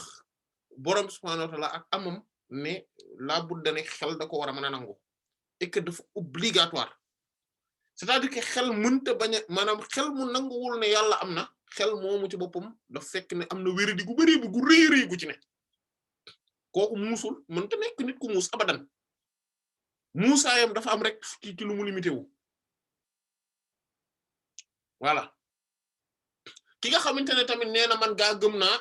borom subhaanahu wa ta'ala ak amam ne laa budda ne xel da ko war a mën a nangu et que dafa obligatoire c'est-à-dire que xel mënta bañ a maanaam xel mu nanguwul ne yàlla am na xel moomu ci boppam daf fekk ne am na wéradi gu bari gu rëy gu ci ne kooku muusul mënta nekk nit ku muus abadan muusaayam dafa am rek ci lu mu limité wu voilà ki nga xamante ne tamit nee na man gaa gëm naa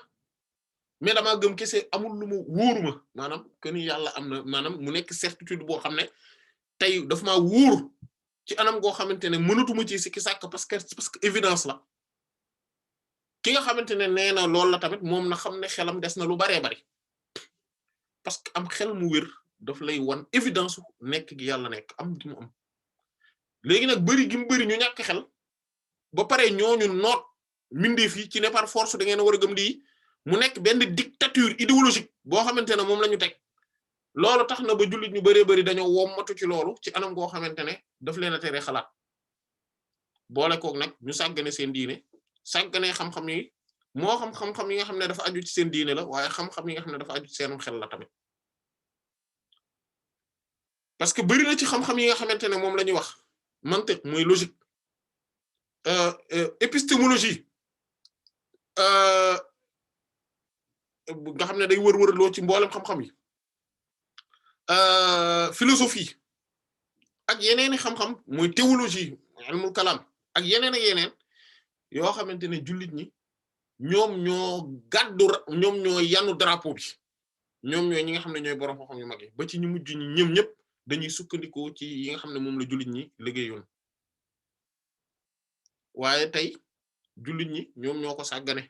mais damaa gëm kese amul lu mu wóoruma maanaam que ni yàlla am na maanaam mu nekk certitude boo xam ne tey daf maa wóor ci anam goo xamante ne mënatuma ci sikki sàkk parce que évidence la ki nga xamante ne nee na loolu la tamit moom na xam ne xelam des na lu baree bari parce que am xel mu wér daf lay wan évidence nekk gi yàlla nekk am gi mu am léegi nag bari gi mu bari ñu ñàkk xel ba pare ñooñu noot mbindeef yi ci ne par force da ngeen a war a gëm lii mu nekk benn dictature idéologique boo xamante ne moom la ñu teg loolu tax na ba jullit ñu bëree bëri dañoo wommatu ci loolu ci anam goo xamante ne daf leen a tere xalaat boole koog nag ñu sàggane seen diine sàggane xam-xam yi moo xam-xam yi nga xam ne dafa aju ci seen diine la waaye xam-xam yi nga xam ne dafa aju ci seenum xel la tamit parce que bëri na ci xam-xam yi nga xamante ne moom la ñuy wax mantiq mooy logique épistémologie nga xam ne day wër-wër loo ci mboolem xam-xam yi philosophie ak yeneeni xam-xam mooy théologie ilmul kalam ak yeneen ak yeneen yoo xamante ne jullit ñi ñoom ñoo yanu drapeau bi ñoom ñooy ñi nga xam ne ñooy borom xam-xam yu mag yi ba ci ñu mujj ñi ñëm ñëpp dañuy sukkandikoo ci yi nga xam ne moom la jullit ñi liggéeyoon waaye tey jullit ñi ñoom ñoo ko sàggane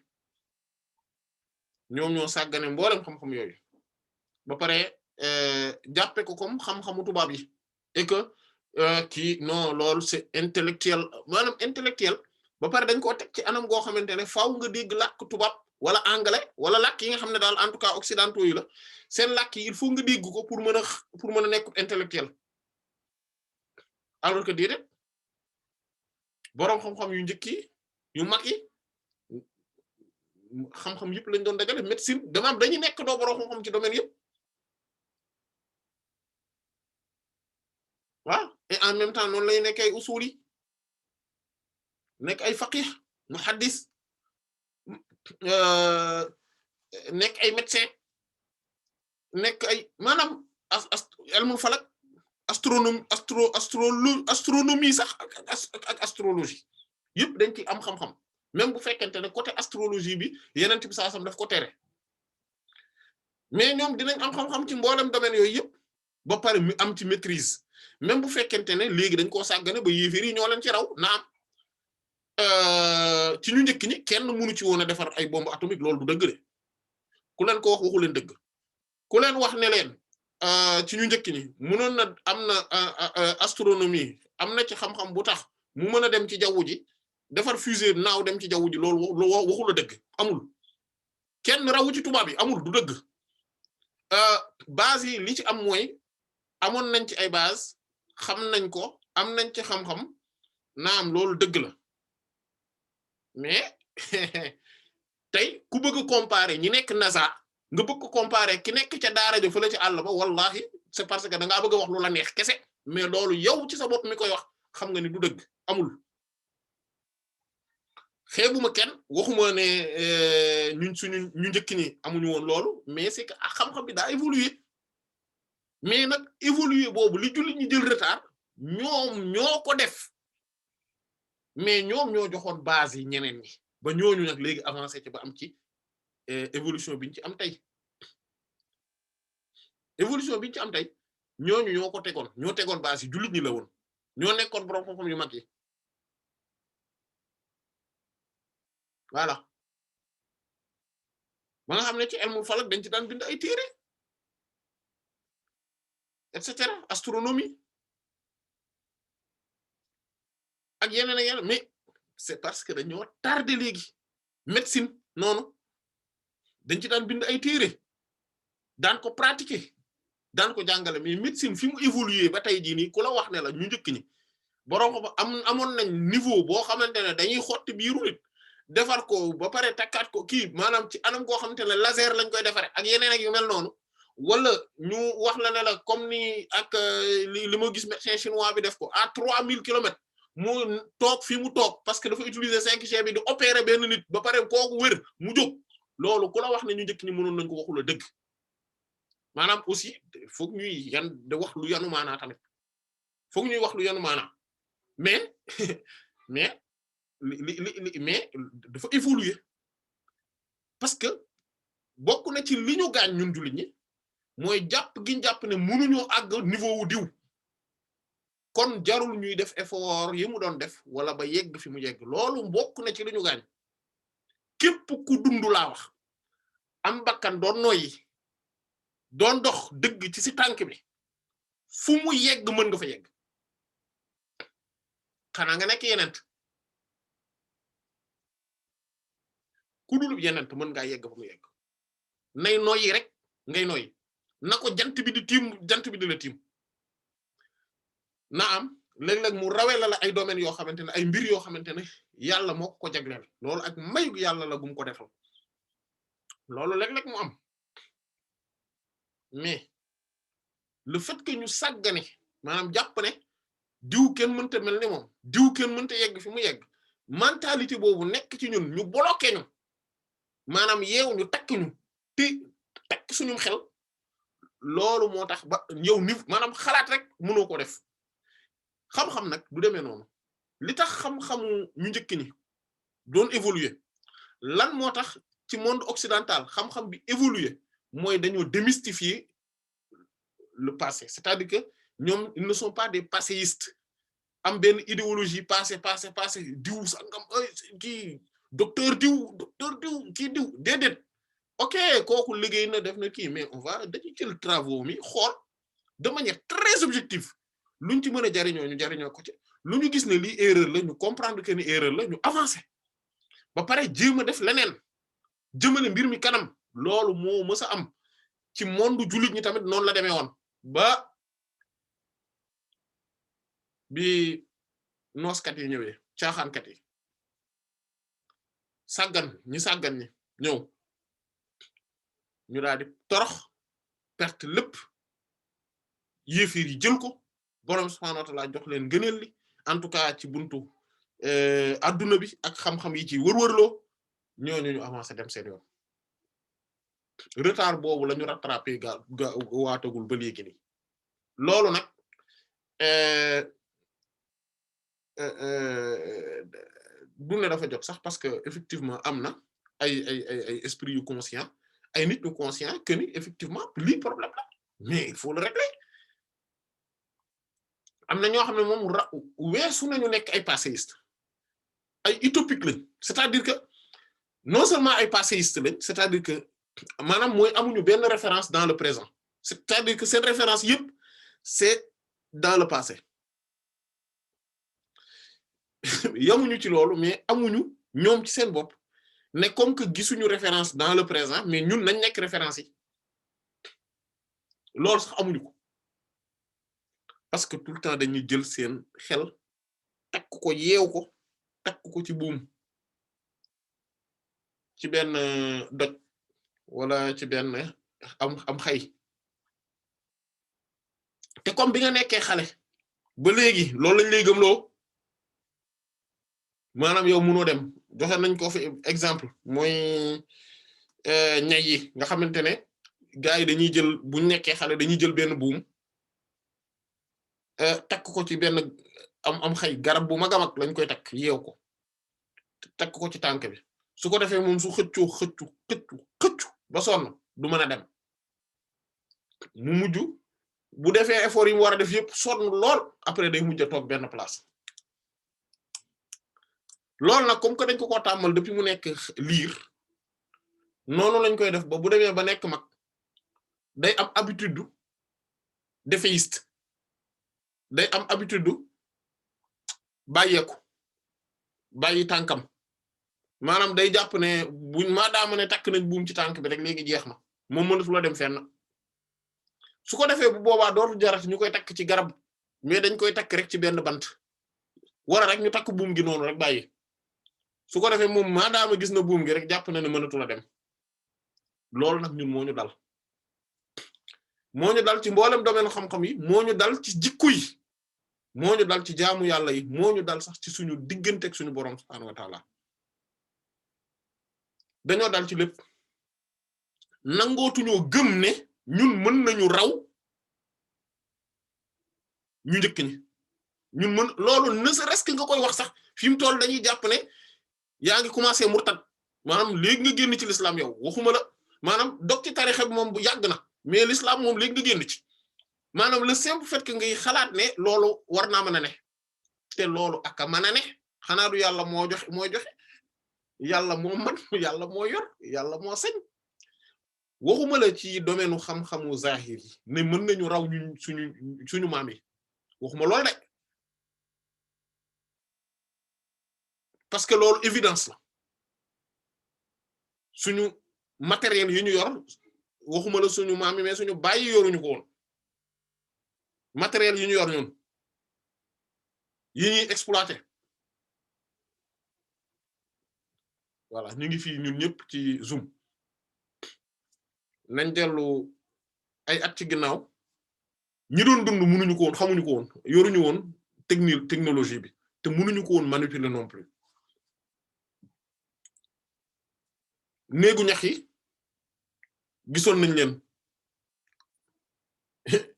ñoom ñoo sàggane mboolem xam-xam yooyu ba pare jàppe ko comme xam-xamu tubaab yi et que kii non loolu c'est intellectuel maanaam intellectuel ba pare dañ koo teg ci anam goo xamante ne faaw nga dégg làkk tubaab wala anglais wala làkk yi nga xam ne daal en tout cas occidentaux yi la seen làkk yi il faut nga dégg ko pour mën a nekk intellectuel alors que déedéet boroom xam-xam yu njëkk yi yu mag yi xam-xam yëpp lañ doon dajale médecine dama dañuy nekk doo boroom xam-xam ci domaine yëpp waaw et en même temps noonu lay nekk ay usul yi nekk ay faqih muhaddis nekk ay médecin nekk ay maanaam ilmul falak astronomie sax ak astrologie yëpp dañ ci am xam-xam même bu fekkente ne côté astrologie bi yeneen bi saa sam daf ko tere mais ñoom dinañ am xam-xam ci mboolem domaine yooyu yëpp ba pare mu am ci maîtrise même bu fekkente ne léegi dañ koo sàggane ba yéeféer yi ñoo leen ci raw naam ci ñu njëkk ñi kenn mënu ci woon a defar ay bombe atomique loolu du dëgg de ku leen ko wax waxu leen dëgg ku leen wax ne leen ci ñu njëkk ñi mënoon na am na astronomie am na ci xam-xam bu tax mu mën a dem ci jaww ji defar fusée naaw dem ci jaww ji loolu waxu la dëgg amul kenn rawu ci tubaab yi amul du dëgg base yi li ci am mooy amoon nañ ci ay base xam nañ ko am nañ ci xam-xam naam loolu dëgg la mais tey ku bëgg a comparer ñi nekk NASA nga bëgg ko comparer ki nekk ca daara ja fële ci àll ba wallahi c'est parce que da ngaa bëgg a wax lu la neex kese mais loolu yow ci sa bopp mi koy wax xam nga ni du dëgg amul xeebuma kenn waxuma ne ñu njëkk ni amuñu woon loolu mais c'est que xam-xam bi daa évoluer mais nag évoluer boobu li jullit ñi jël retard ñoom ñoo ko def mais ñoom ñoo joxoon base yi ñeneen ñi ba ñooñu nag léegi avancé ci ba am ci évolution biñ ci am tey évolution biñ ci am tey ñooñu ñoo ko tegoon ñoo tegoon base yi jullit ñi la woon ñoo nekkoon borom xam-xam yu mag yi voilà ba nga xam ne ci ilmul falak dañ ci daan bind ay téere et cetera astronomie ak yeneen ak yeneen mais c'est parce que dañoo tardé léegi médecine noonu dañ ci daan bind ay téere daan ko pratiquer daan ko jàngale mais médecine fi mu évoluer ba tey jii nii ku la wax ne la ñu njëkk ñi borom ko amoon nañ niveau boo xamante ne dañuy xotti biiru nit defar ko ba pare takkaat ko kii maanaam ci anam koo xamante ne laser lañ koy defaree ak yeneen ak yu mel noonu wala ñu wax la ne la comme ni ak li ma gis médecin chinois bi def ko à 3000 kilomètres mu toog fi mu toog parce que dafa utiliser 5G bi di opérer benn nit ba pare kooku wër mu jóg loolu ku la wax ne ñu njëkk ñi mënoon nañ ko waxula dëgg maanaam aussi foog ñuy de wax lu yanu maanaa tamit foog ñuy wax lu yanu maanaa mais mais mais dafa évoluer parce que bokk na ci li ñu gaañ ñun jullit ñi mooy jàpp gi ñu jàpp ne mënuñoo àgg niveau wu diw kon jarul ñuy def effort yi mu doon def wala ba yegg fi mu yegg loolu bokk na ci li ñu gaañ képp ku dund laa wax am bakkan doon noyyi doon dox dëgg ci si tànk bi fu mu yegg mën nga fa yegg xanaa nga nekk yeneen ku dul yenent mën ngaa yegg fa mu yegg nay noyyi rek ngay noyyi na ko jant bi di tiim jant bi di la tiim na am léeg-léeg mu rawee la ay domaines yoo xamante ne ay mbir yoo xamante ne yàlla moo ko jagleel loolu ak mayu yàlla la gum ko defal loolu léeg-léeg mu am mais le fait que ñu sàggane maanaam jàpp ne diw kenn mënta mel ni moom diw kenn mënta yegg fi mu yegg mentalité boobu nekk ci ñun ñu bloqué ñu maanaam yeew ñu takk ñu te takk suñu xel loolu moo tax ba yow ni maanaam xalaat rek mënoo ko def xam-xam nag du demee noonu li tax xam-xamu ñu njëkk ñi doon évoluer lan moo tax ci monde occidental xam-xam bi évoluer mooy dañoo démystifier le passé c'est-à-dire que ñoom ils ne sont pas des passéistes am benn idéologie passé diw sangam kii docteur diw kii diw déedéet ok kooku liggéey na def na kii mais on va dañuy jël travaux mi xool de manière très objective luñ ci mën a jariñoo ñu jariñoo ko ci lu ñu gis ne lii erreur la ñu comprendre que ni erreur la ñu avancer ba pare jéem a def leneen jëmale mbir mi kanam loolu moo mës a am ci monde jullit ñi tamit noonu la demee woon ba bi nooskat yi ñëwee caaxaankat yi sàggan ñi ñëw ñu daal di torox perte lépp yéefir yi jël ko boroom subhaanahu wa ta'aala jox leen gëneel li en tout cas ci buntu adduna bi ak xam-xam yi ci wërwërloo ñooñu ñu avancé dem seen yoon retard boobu la ñu rattrapé waatagul ba léegi nii loolu nag du ne dafa jot sax parce que effectivement am na ay esprit yu conscient ay nit ñu conscient que ni effectivement lii problème la mais il faut le régler am na ñoo xam ne moom weesu nañu nekk ay passéistes ay utopique lañ c'est-à-dire que non seulement ay passéistes lañ c'est-à-dire que maanaam mooy amuñu benn référence dans le présent c'est-à-dire que seen référence yëpp c'est dans le passé yamuñu ci loolu mais amuñu ñoom ci seen bopp ne comme que gisuñu référence dans le présent mais ñun nañ nekk référence yi loolu sax amuñu ko parce que tout le temps dañuy jël seen xel takk ko yeew ko takk ko ci buum ci benn doj wala ci benn am xay te comme bi nga nekkee xale ba léegi loolu lañ lay gëmloo maanaam yow mënoo dem joxe nañ ko fi exemple mooy ñay yi nga xamante ne gars yi dañuy jël buñ nekkee xale dañuy jël benn buum takk ko ci benn am xay garab bu mag a mag lañ koy takk yeew ko takk ko ci tànk bi su ko defee moom su xëccu ba sonn du mën a dem mu mujj bu defee effort yi mu war a def yëpp sonn lool après day mujj a toog benn place loolu nag comme que dañ ko tàmmal depuis mu nekk liir noonu lañ koy def ba bu demee ba nekk mag day am habitude défailliste day am habitude bàyyi tànkam maanaam day jàpp ne buñ maadaama ne takk nañ buum ci tànk bi rek léegi jeex na moom mënatu la dem fenn su ko defee bu boobaa dootu jarat ñu koy takk ci garab mais dañ koy takk rek ci benn bant wala rek ñu takk buum gi noonu rek bàyyi su ko defee moom maadaama gis na buum gi rek jàpp na ne mënatu la dem loolu nag ñun moo ñu dal ci mboolem domaine xam-xam yi moo ñu dal ci jikko yi moo ñu dal ci jaamu yàlla yi moo ñu dal sax ci suñu diggante ak suñu borom subhaanahu wa ta'ala dañoo dal ci lépp nangootuñoo gëm ne ñun mën nañu raw ñu njëkk ñi ñun mën loolu ne serait-ce que nga koy wax sax fi mu toll dañuy jàpp ne yaa ngi commencé murtad maanaam léegi nga génn ci l'islam yow waxuma la maanaam dog ci tarixa bi moom bu yàgg na mais l'islam moom léegi nga génn ci maanaam le simple fait que ngay xalaat ne loolu war naa mën a ne te loolu aka mën a ne xanaa du yàlla moo joxe yàlla moo man yàlla moo yor yàlla moo sañ waxuma la ci domaine xam-xamu zahir yi ne mën nañu raw ñu suñu maam yi waxuma loolu de parce que loolu évidence la suñu matériel yi ñu yor waxuma la suñu maam yi mais suñu bàyyi yoruñu ko woon matériel yi ñu yor ñun yi ñuy exploiter voilà ñu ngi fii ñun ñëpp ci Zoom nañ dellu ay at ci ginnaaw ñi doon dund mënuñu ko woon xamuñu ko woon yoruñu woon technologie bi te mënuñu ko woon manipuler non plus néegu ñax yi gisoon nañ leen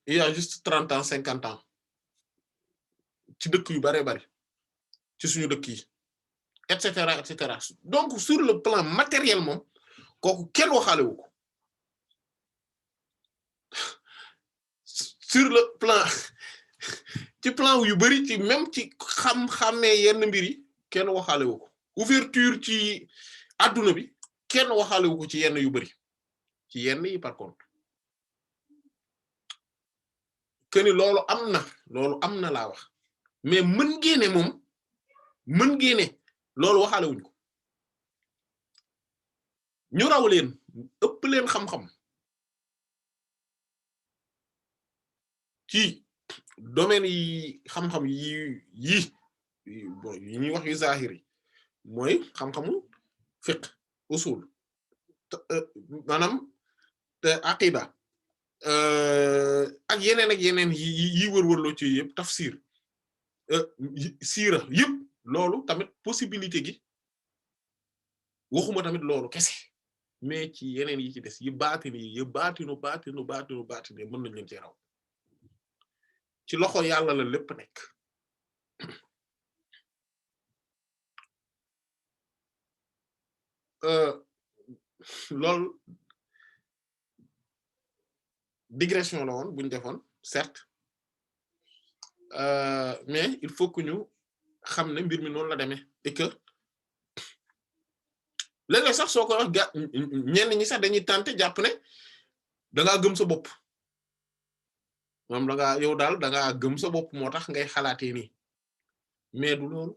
il y a juste 30 ans 50 ans ci dëkk yu bare bari ci suñu dëkk yi et cetera donc sur le plan matériel moom kooku kenn waxaale wu ko sur le plan ci plan yu bari ci même ci xam-xamee yenn mbir yi kenn waxaale wu ko ouverture ci adduna bi kenn waxaale wu ko ci yenn yu bari ci yenn yi par contre que ni loolu am na laa wax mais mën génne moom mën génne loolu waxaale wuñ ko ñu raw leen ëpp leen xam-xam ci domaine yi xam-xam yi ñuy wax yu zahiri mooy xam-xamu fiqh usul maanaam aqida ak yeneen yi wër-wërloo ci yëpp tafsir siira yëpp loolu tamit possibilité gi waxuma tamit loolu kese mais ci yeneen yi ci des yi baatini yi baatinu mën nañ leen ci raw ci loxo yàlla la lépp nekk loolu digression la woon buñu defoon certes mais il faut que ñu xam ne mbir mi noonu la demee et que léeg-léeg sax soo ko wax ñenn ñi sax dañuy tenter jàpp ne da ngaa gëm sa bopp moom yow daal da ngaa gëm sa bopp moo tax ngay xalaatee nii mais du loolu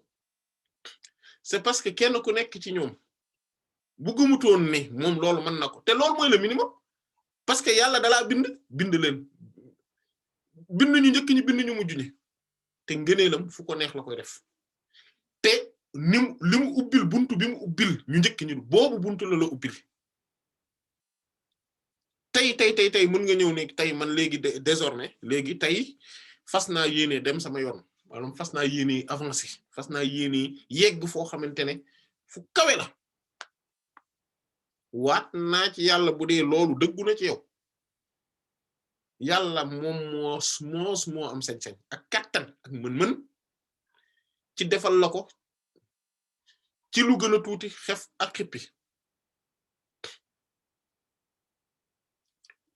c'est parce que kenn ku nekk ci ñoom bu gëmutoon ne moom loolu mën na ko te loolu mooy le minimum parce que yàlla dalaa bind leen bind ñu njëkk ñi bind ñu mujj ñi te ngëneelam fu ko neex la koy def te li mu ubbil buntu bi mu ubbil ñu njëkk ñi boobu buntu la ubbil tey mën nga ñëw ne tey man léegi désormais léegi tey fas naa yéene dem sama yoon maanaam fas naa yéene avancer fas naa yéene yegg foo xamante ne fu kawe la waat naa ci yàlla bu dee loolu dëggu na ci yow yàlla moom moo am sañ-sañ ak kattan ak mën-mën ci defal la ko ci lu gën a tuuti xef ak xippi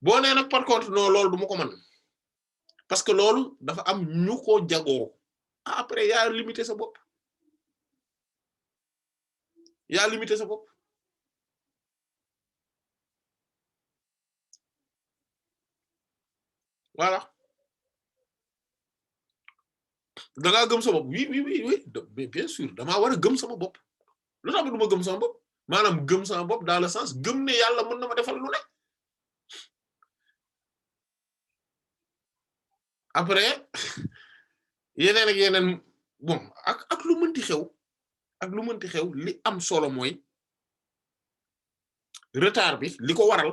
boo nee nag par contre non loolu du ma ko mën parce que loolu dafa am ñu ko jagoo après yaa limité sa bopp voilà dangaa gëm sa bopp oui bien sûr damaa war a gëm sama bopp lu tax du ma gëm sama bopp maanaam gëm sama bopp dans le sens gëm ne yàlla mën na ma defal lu ne après yeneen ak yeneen bon ak lu mënti xew li am solo mooy retard bi li ko waral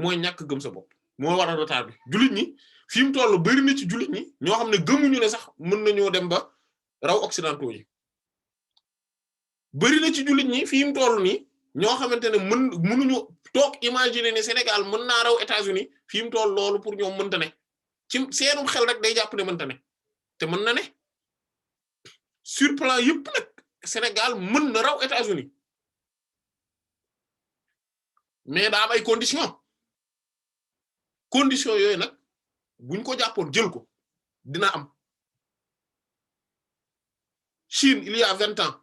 mooy ñàkk gëm sa bopp moo waral retard bi jullit ñi fi mu toll bari na ci jullit ñi ñoo xam ne gëmuñu ne sax mën nañoo dem ba raw occidentaux yi bari na ci jullit ñi fi mu toll nii ñoo xamante ne mënuñu toog imaginer ne Sénégal mën naa raw États-Unis fi mu toll loolu pour ñoom mënta ne ci seenum xel rek day jàpp ne mënta ne te mën na ne sur plan yëpp nag Sénégal mën na raw États-Unis mais daa am ay conditions yooyu nag buñ ko jàppoon jël ko dina am Chine il y a 20 ans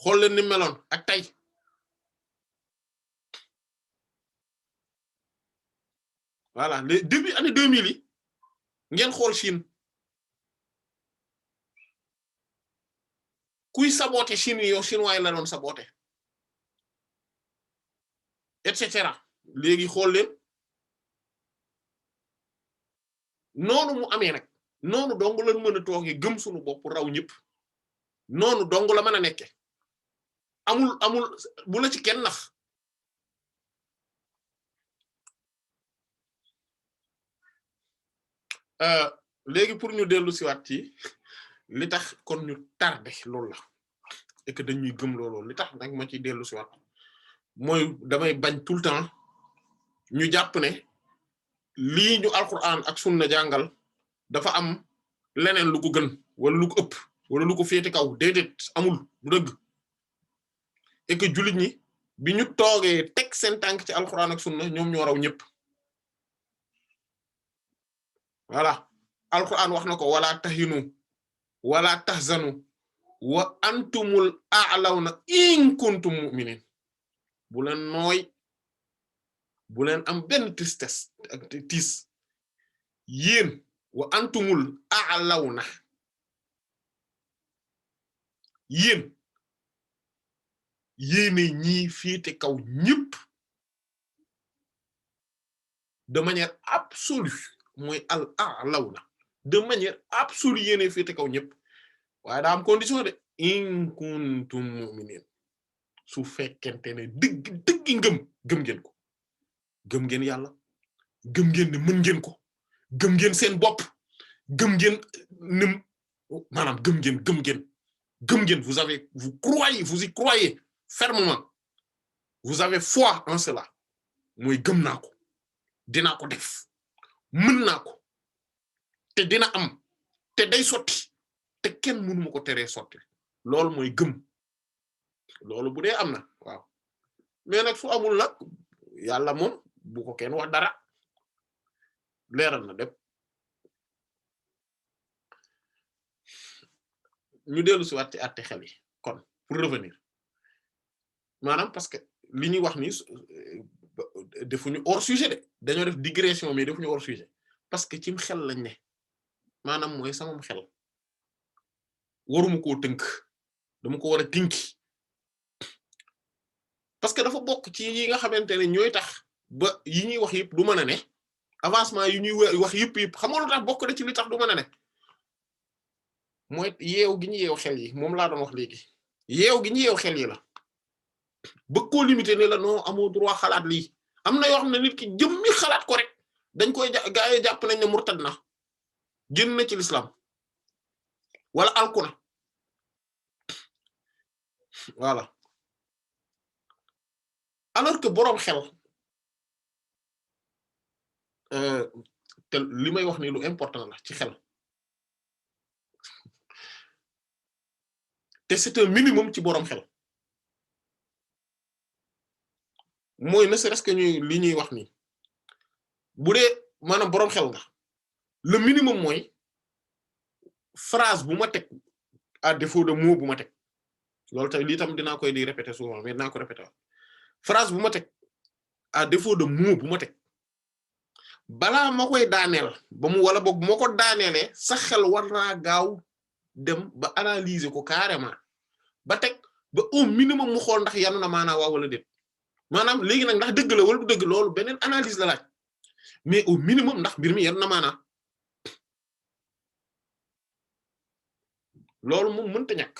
xool leen ni meloon ak tey voilà les début année 2000 yi ngeen xool Chine kuy saboter Chine yi yow chinois yi la doon saboter et cetera léegi xool leen noonu mu amee nag noonu dong lañ mën a toogee gëm suñu bopp raw ñëpp noonu dong la mën a nekke amul bu la ci kenn nax léegi pour ñu dellu siwaat ci li tax kon ñu tardé loolu la et que dañuy gëm loolu li tax nag ma ci dellu siwaat mooy damay bañ tout le temps ñu jàpp ne lii ñu alquran ak sunna jàngal dafa am leneen lu ko gën wala lu ko ëpp wala lu ko féete kaw déedéet amul bu dëgg et que jullit ñi bi ñu toogee teg seen tànk ci alquran ak sunna ñoom ñoo raw ñëpp voilà alquran wax na ko wala tahinu wala tahzanu wa antumul a'lawna in kuntum mu'minin bu leen nooy bu leen am benn tristesse ak tiis yéen wa antumul a'lawna yéen yéene ñii féete kaw ñëpp de manière absolue mooy al a'lawna de manière absolue yéene féete kaw ñëpp waaye daa am condition de in kuntum mu'minin su fekkente ne dëgg gëm ngeen ko gëm ngeen yàlla gëm ngeen ne mën ngeen ko gëm ngeen seen bopp gëm ngeen nim maanaam gëm ngeen vous y croyez fermement vous avez foi en cela mooy gëm naa ko dinaa ko def mën naa ko te dina am te day sotti te kenn mënu ma ko teree sotti loolu mooy gëm loolu bu dee am na waaw mais nag fu amul nag yàlla moom bu ko kenn wax dara leeral na dem ñu dellu si waat ci àtte xel yi kon pour revenir maanaam parce que li ñuy wax ni defuñu hors sujet de dañoo def digression mais defuñu hors sujet parce que cim xel lañ ne maanaam mooy samam xel waruma koo tënk dama ko war a tinki parce que dafa bokk ci yi nga xamante ne ñooy tax ba yi ñuy wax yëpp du mën a ne avancement yi ñuy wax yëpp xam nga lu tax bokk na ci li tax du mën a ne mooy yeew gi ñu yeew xel yi moom laa doon wax léegi yeew gi ñu yeew xel yi la bëgg koo limiter ne la non amoo droit xalaat lii am na yoo xam ne nit ki jëmmi xalaat ko rek dañ koy gaa yi jàpp nañ ne murtad na génn na ci l'islam wala alku na voilà alors que boroom xel te li may wax ni lu important la ci xel te c'est un minimum ci boroom xel mooy ne serait-ce que li ñuy wax ni bu dee maanaam boroom xel nga le minimum mooy phrase bu ma teg à défaut de mot bu ma teg loolu tey lii tam dinaa koy di répéter souvent mais dinaa ko répéter phrase bu ma teg à défaut de mot bu ma teg balaa ma koy daaneel ba mu wala boog moo ko daaneelee sa xel war naa gaaw dem ba analyser ko carrément ba teg ba au minimum mu xool ndax yanu na maanaa waaw wala déet maanaam léegi nag ndax dëgg la wala du dëgg loolu beneen analyse la laaj mais au minimum ndax mbir mi yanu na maanaa loolu moom mënta ñàkk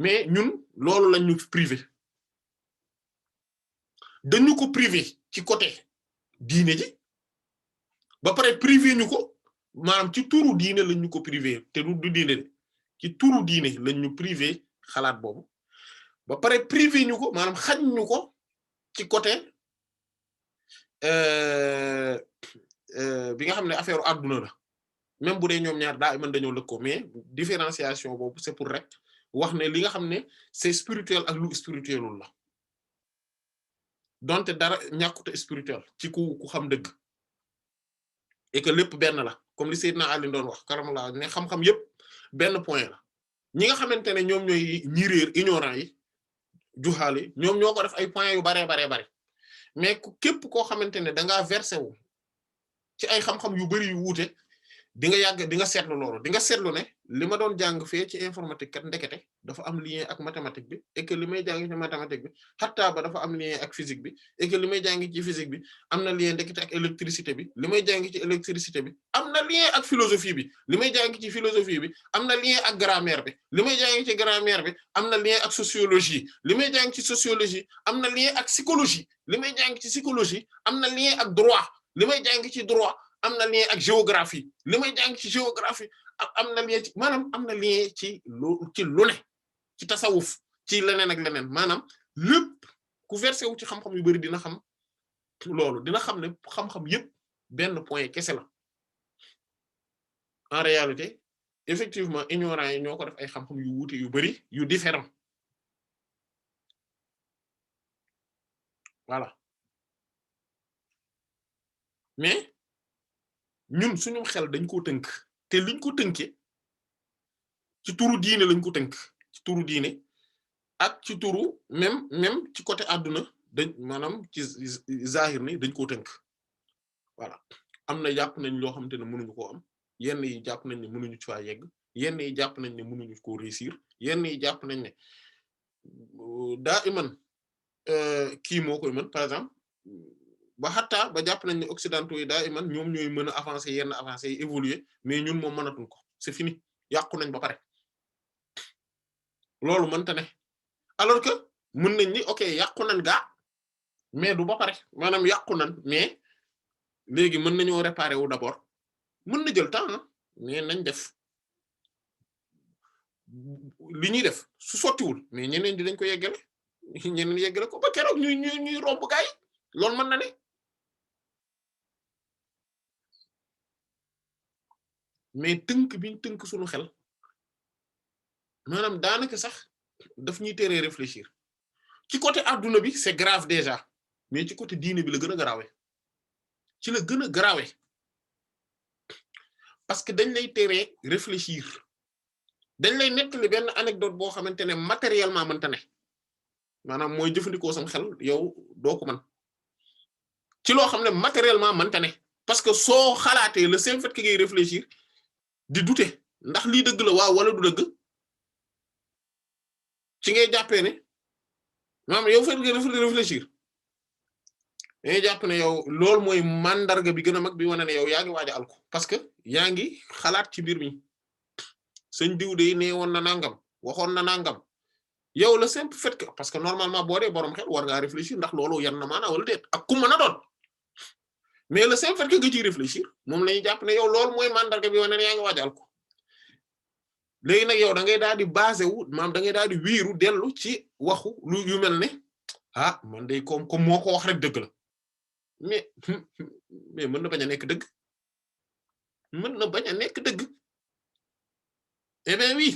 mais ñun loolu lañ ñu privé dañu ko privé ci côté diine ji ba pare privé ñu ko maanaam ci turu diine lañ ñu ko privé te du diine de ci turu diine lañ ñu privé xalaat boobu ba pare privé ñu ko maanaam xañ ñu ko ci côté bi nga xam ne affaire adduna la même bu dee ñoom ñaar daa mën dañoo lëkkoo mais différenciation boobu c'est pour rek wax ne li nga xam ne c'est spirituel ak lu spirituelul la donte dara ñàkkute spirituel ci ku xam dëgg et que lépp benn la comme li Seydina Ali doon wax karamallah ne xam-xam yépp benn point la ñi nga xamante ne ñoom ñooy ñi réer ignorant yi juxaal yi ñoom ñoo ko def ay points yu baree bare mais képp koo xamante ne da ngaa versé wu ci ay xam-xam yu bari yu wuute di nga seetlu loolu di nga seetlu ne li ma doon jàng fee ci informatique kat ndekete dafa am lien ak mathématique bi et que li may jàng ci mathématique bi xataa ba dafa am lien ak physique bi et que li may jàng ci physique bi am na lien ndekete ak électricité bi li may jàng ci électricité bi am na lien ak philosophie bi li may jàng ci philosophie bi am na lien ak grammaire bi li may jàng ci grammaire bi am na lien ak sociologie li may jàng ci sociologie am na lien ak psychologie li may jàng ci psychologie am na lien ak droit li may jàng ci droit am na lien ak géographie li may jàng ci géographie am na lien ci maanaam am na lien ci lu ne ci tasawuf ci leneen ak leneen maanaam lépp ku versé wu ci xam-xam yu bari dina xam loolu dina xam ne xam-xam yépp benn point kese la en réalité effectivement ignorants yi ñoo ko def ay xam-xam yu wuute yu bari yu différent voilà mais ñun suñu xel dañ ko tënk te liñ ko tënkee ci turu diine lañ ko tënk ci turu diine ak ci turu même ci côté àdduna dañ maanaam ci zahir ni dañ ko tënk voilà am na jàpp nañ loo xamante ne mënuñu koo am yenn yi jàpp nañ ne mënuñu ci faa yegg yenn yi jàpp nañ ne mënuñu koo réussir yenn yi jàpp nañ ne daa iman kii moo koy mën par exemple ba xataa ba jàpp nañ ne occidentaux yi daa iman ñoom ñooy mën a avancer yenn avancer yi évoluer mais ñun moom mënatuñ ko c'est fini yàqu nañ ba pare loolu mënta ne alors que mën nañ ni ok yàqu nañ gaa mais du ba pare maanaam yàqu nañ mais léegi mën nañoo réparer wu d'abord mën na jël temps mais nañ def li ñuy def su sottiwul mais ñeneen dinañ ko yeggale ñeneen yeggale ko ba keroog ñuy romb gaay loolu mën na ne mais tënk biñ tënk suñu xel maanaam daanaka sax daf ñuy teree réfléchir ci côté adduna bi c'est grave déjà mais ci côté diine bi la gën a garaawee ci la gën a garaawee parce que dañ lay teree réfléchir dañ lay nettali benn anecdote boo xamante ne matériellement mënta ne maanaam mooy jëfandikoo sam xel yow doo ko mën ci loo xam ne matériellement mënta ne parce que soo xalaatee le simple fait que ngay réfléchir di douter ndax lii dëgg la waaw wala du dëgg ci ngay jàppee ne maanaam yow fait nga réfléchir dañuy jàpp ne yow loolu mooy mandarga bi gën a mag bi wane ne yow yaa ngi waaj a alko parce que yaa ngi xalaat ci mbir mi sëñ diw de nee woon na nangam waxoon na nangam yow le simple fait que parce que normalement boo dee boroom xel war ngaa réfléchir ndax loolu yan na maanaam wala déet ak ku mën a doon mais le simple fait que nga ciy réfléchir moom la ñuy jàpp ne yow loolu mooy mandarga bi wane ne yaa ngi waaj a alko léegi nag yow da ngay daal di basé wu maanaam da ngay daal di wiiru dellu ci waxu lu yu mel ne ah man day comme moo ko wax rek dëgg la mais mën na bañ a nekk dëgg mën na bañ a nekk dëgg eh bien oui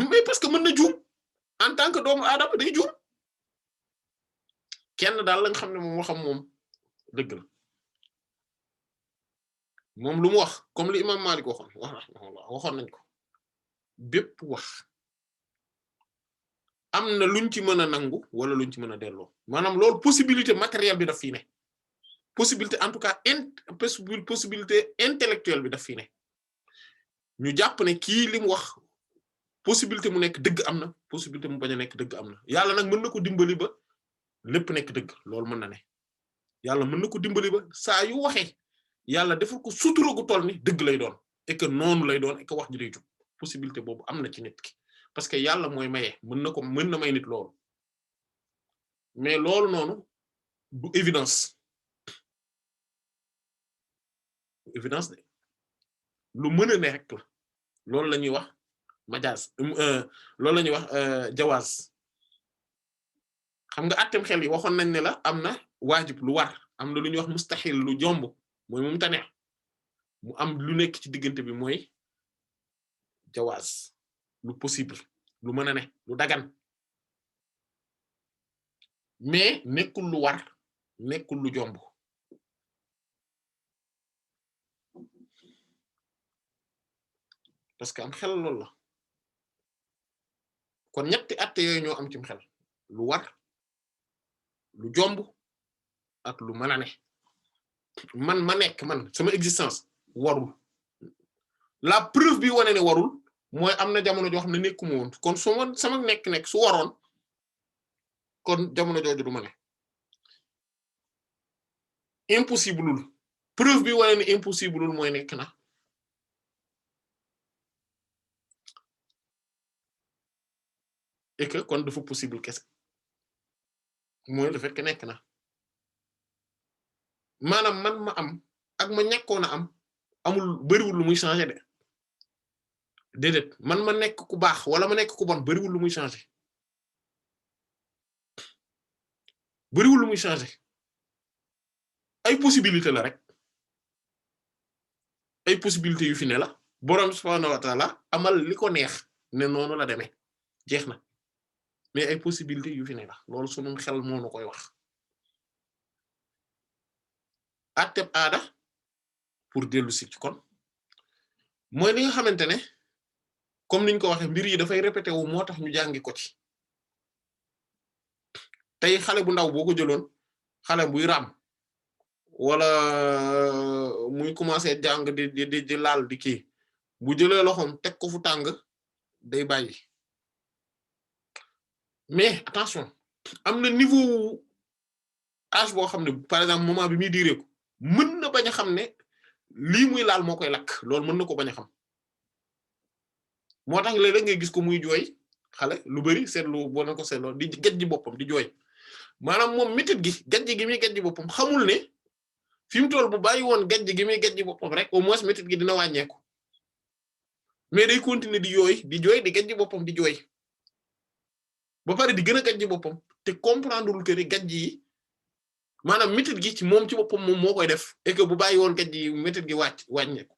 mais parce que mën na juum en tant que doomu aadama day juum kenn daal la nga xam ne moom waxam moom dëgg la moom lu mu wax comme li imam Malik waxoon nañ ko bépp wax am na luñ ci mën a nangu wala luñ ci mën a delloo maanaam loolu possibilité matérielle bi daf fii ne possibilité en tout cas possibilité intellectuelle bi daf fii ne ñu jàpp ne kii li mu wax possibilité mu nekk dëgg am na possibilité mu bañ a nekk dëgg am na yàlla nag mën na ko dimbali ba lépp nekk dëgg loolu mën na ne yàlla mën na ko dimbali ba saa yu waxee yàlla defal ko sutura gu toll ni dëgg lay doon et que noonu lay doon et que wax ji day jub possibilité boobu am na ci nit ki parce que yàlla mooy maye mën na may nit loolu mais loolu noonu du évidence de lu mën a ne rek la loolu la ñuy wax majaaz loolu la ñuy wax jawaaz xam nga àtteem xel yi waxoon nañ ne la am na waajib lu war am na lu ñuy wax mustaxil lu jomb mooy mu tane mu am lu nekk ci diggante bi mooy jawaaz lu possible lu mën a ne lu dagan mais nekkul lu war nekkul lu jomb parce que am xel loolu la kon ñetti atte yooyu ñoo am cim xel lu war lu jomb ak lu mën a ne man ma nekk man sama existence warul la preuve bi wane ne warul mooy am na jamono joo xam ne nekkuma woon kon sama nekk su waroon kon jamono jooju du ma ne impossible lul preuve bi wane ne impossible lul mooy nekk na et que kon dafa possible kese mooy le fait que nekk na maanaam man ma am ak ma ñàkkoon a am amul bariwul lu muy changer de déedéet man ma nekk ku baax wala ma nekk ku bon bariwul lu muy changer bariwul lu muy changer ay possibilité la rek ay possibilité yu fi ne la boroom subhaanahu wa ta'ala amal li ko neex ne noonu la demee jeex na mais ay possibilité yu fi ne la loolu sunu xel moo nu koy wax atteb aada pour dellu si ci kon mooy li nga xamante ne comme niñ ko waxee mbir yi dafay répété wu moo tax ñu jàngi ko ci tey xale bu ndaw boo ko jëloon xale buy raam wala muy commencer jàng di laal di kii bu jëlee loxoom teg ko fu tàng day bàyyi mais attention am na niveau âge boo xam ne par exemple moment bi muy diiree ko mën na bañ a xam ne lii muy laal moo koy lakk loolu mën na ko bañ a xam moo tax léeg-léeg ngay gis ko muy jooy xale lu bari seetlu boo na ko seetloo di gajji boppam di jooy maanaam moom métit gi gajji gi muy gajji boppam xamul ne fi mu toll bu bàyyi woon gajji gi muy gajji boppam rek au moins métit gi dina wàññeeku mais day continuer di jooy di gajji boppam di jooy ba pare di gën a gajji boppam te comprendrewul que ni gajji yi maanaam métit gi ci moom ci boppam moom moo koy def et que bu bàyyi woon gajji yi métit gi wàññeeku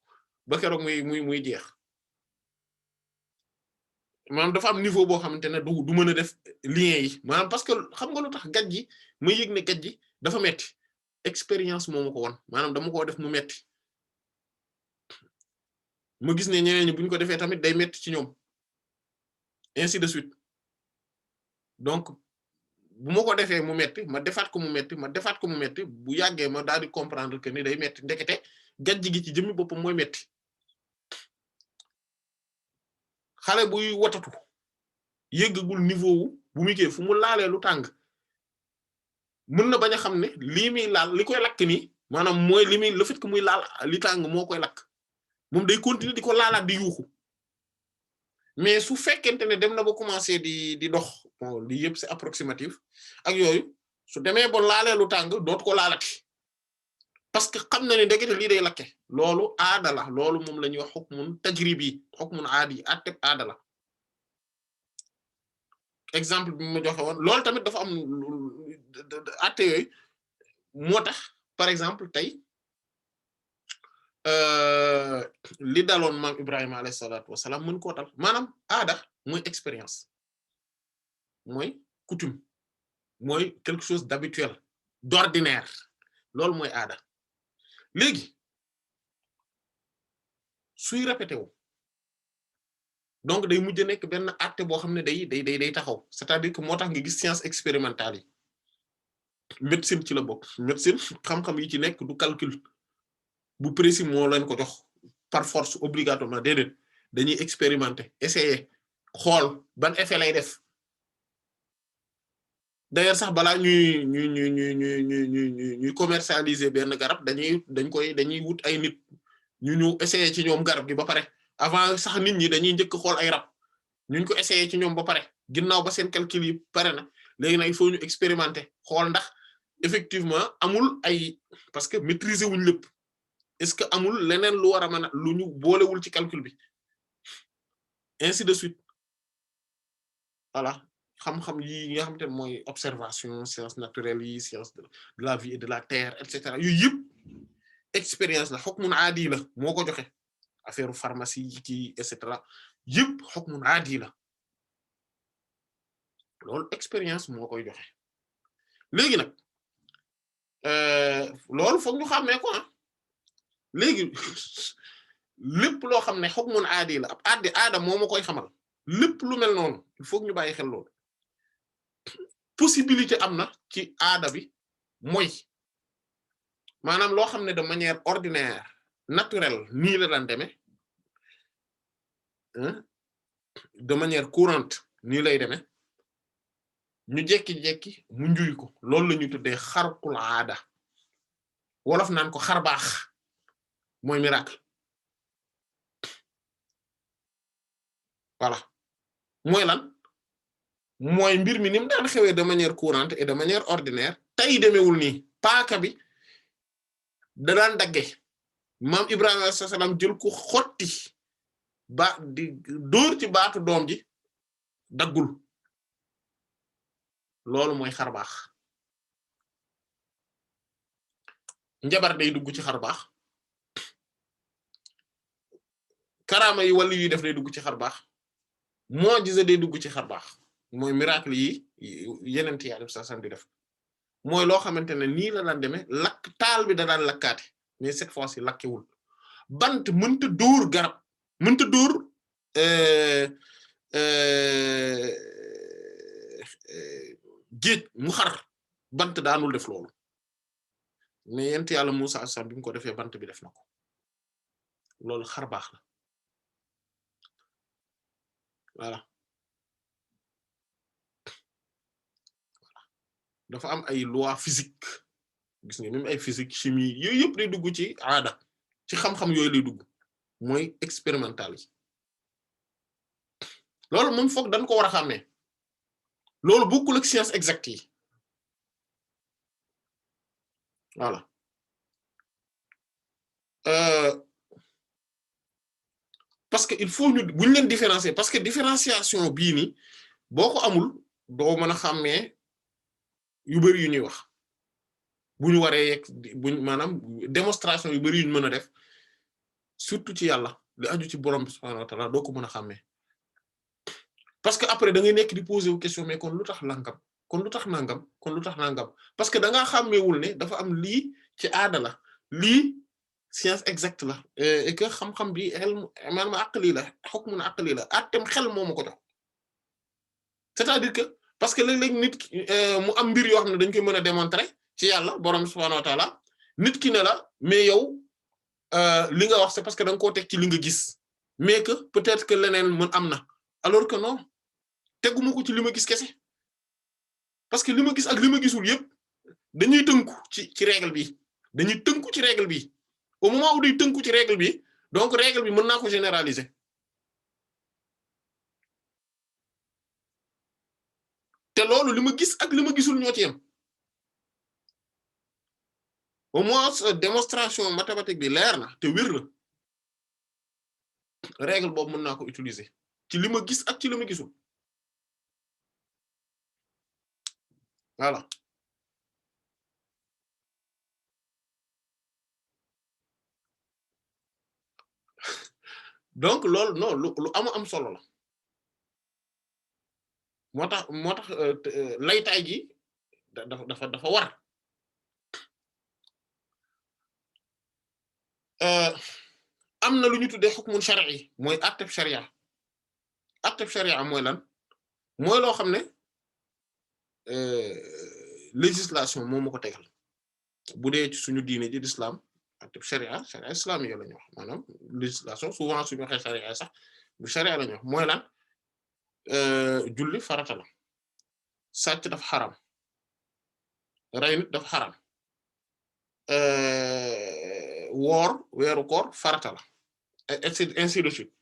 ba keroog muy jeex maanaam dafa am niveau boo xamante ne du mën a def lien yi maanaam parce que xam nga lu tax gajji ma yëg ne gajji dafa metti expérience moo ma ko won maanaam dama koo def mu metti ma gis ne ñeneen ñi bu ñu ko defee tamit day metti ci ñoom ainsi de suite donc bu ma ko defee mu metti ma defaat ko mu metti bu yàggee ma daal di comprendre que ni day metti ndekete gajji gi ci jëmmi boppam mooy metti xale buy watatu yëggagul niveau wu bu muy kii fu mu laalee lu tàng mën na bañ a xam ne lii muy laal li koy lakk nii maanaam mooy li muy le fait que muy laal li tàng moo koy lakk moom day continuer di ko laalaat di yuuxu mais su fekkente ne dem na ba commencer di dox bon lii yëpp c'est approximatif ak yooyu su demee ba laalee lu tàng dootu ko laalati parce que xam na ne ndekete lii day lakke loolu aada la loolu moom la ñuy wax hukmun tajribi hukmun aadi atteb aada la exemple bi ma joxe woon loolu tamit dafa am atte yooyu moo tax par exemple tey li daloon maam Ibrahima alayhi salaatu wassalaam mën koo dal maanaam aada mooy expérience mooy coutume mooy quelque chose d'habituel d'ordinaire loolu mooy aada léegi suy répété wu donc day mujj nekk benn acte boo xam ne day taxaw c'est-à-dire que moo tax nga gis science expérimentale yi médecine ci la bokk médecine xam-xam yi ci nekk du calcul bu précis moo leen ko jox par force obligatoirement déedéet dañuy expérimenter essayer xool ban effet lay def d'ailleurs sax balaa ñuy commercialiser benn garab dañuy wut ay nit ñu essayer ci ñoom garab gi ba pare avant sax nit ñi dañuy njëkk xool ay rab ñu ko essayer ci ñoom ba pare ginnaaw ba seen calcul yi pare na léegi nag il faut ñu expérimenter xool ndax effectivement amul ay parce que maîtriser wuñ lépp est-ce que amul leneen lu war a mën a lu ñu boolewul ci calcul bi ainsi de suite voilà xam-xam yi nga xamante ne mooy observation sciences naturelles yi science de la vie et de la terre et cetera yooyu yëpp expérience la hukmun aadi la moo ko joxe affaire pharmacie ci et cetera yëpp hukmun aadi la loolu expérience moo koy joxe léegi nag loolu foog ñu xàmmee ko léegi lépp loo xam ne hukmun aadi la ab aada moo ma koy xamal lépp lu mel noonu il faut ñu bàyyi xel loolu possibilité am na ci aada bi mooy maanaam loo xam ne de manière ordinaire naturelle nii la daan demee de manière courante nii lay demee ñu jekki-jekki mu njuy ko loolu la ñu tuddee xarqul aada wolof naan ko xar baax mooy miracle voilà mooy lan mooy mbir mi ni mu daan xewee de manière courante et de manière ordinaire tey demewul nii paaka bi da daan dagge maam Ibrahima alayhi salaam jël ko xotti ba di dóor ci baatu doom ji daggul loolu mooy xar baax njabar day dugg ci xar baax karaama yi wala yuy def day dugg ci xar baax mu'jiza day dugg ci xar baax mooy miracle yi yeneen yi alayhi salaam di def mooy loo xamante ne nii la daan demee lakk taal bi da daan lakkaate mais cette fois-ci lakkewul bant mënta dóor garab mënta dóor géej mu xar bant daanul def loolu mais yent yàlla Musaa sax bi mu ko defee bant bi def na ko loolu xar baax la voilà dafa am ay loi physique gis nga même ay physique chimie yooyu yëpp day dugg ci aada ci xam-xam yooyu lay dugg mooy expérimental yi loolu moom foog dañ ko war a xàmmee loolu bokkul ak science exacte yi voilà parce que il faut ñu buñ leen différencier parce que différenciation bii ni boo ko amul doo mën a xàmmee yu bari yu ñuy wax bu ñu waree yegg buñ maanaam démonstration yu bari yu ñu mën a def surtout ci yàlla li aju ci borom bi subhaanahu wa ta'ala doo ko mën a xàmmee parce que après da ngay nekk di poser wu question mais kon lu tax nangam kon lu tax nangam kon lu tax nangam parce que da ngaa xàmmeewul ne dafa am lii ci aada la lii science exacte la et que xam-xam bi ilm maanaam aqli la hukmun aqli la atem xel moo ma ko jox c'est-à-dire que parce que léeg-léeg nit mu am mbir yoo xam ne dañ koy mën a démontrer ci yàlla borom subhaanahu wa ta'ala nit ki ne la mais yow li nga wax c'est parce que da nga koo teg ci li nga gis mais que peut-être que leneen mën am na alors que non teguma ko ci li ma gis kese parce que li ma gis ak li ma gisul yëpp dañuy tënku ci règle bi dañuy tënku ci règle bi au moment où day tënku ci règle bi donc règle bi mën naa ko généraliser te loolu li ma gis ak li ma gisul ñoo ci yem au moins démonstration mathématique bi leer na te wér na règle boobu mën naa ko utiliser ci li ma gis ak ci li ma gisul voilà donc loolu non lu am solo la moo tax laytaay gi dafa war am na lu ñu tuddee hukmun shar'i mooy atteb sharia mooy lan mooy loo xam ne législation moo ma ko tegal bu dee ci suñu diine ji l'islam atteb sharia islamique la ñu wax maanaam législation souvent suñu waxee sharia sax bu sharia la ñu wax mooy lan julli farata la sàcc dafa xaram rey nit dafa xaram woor weeru koor farata la ainsi de suite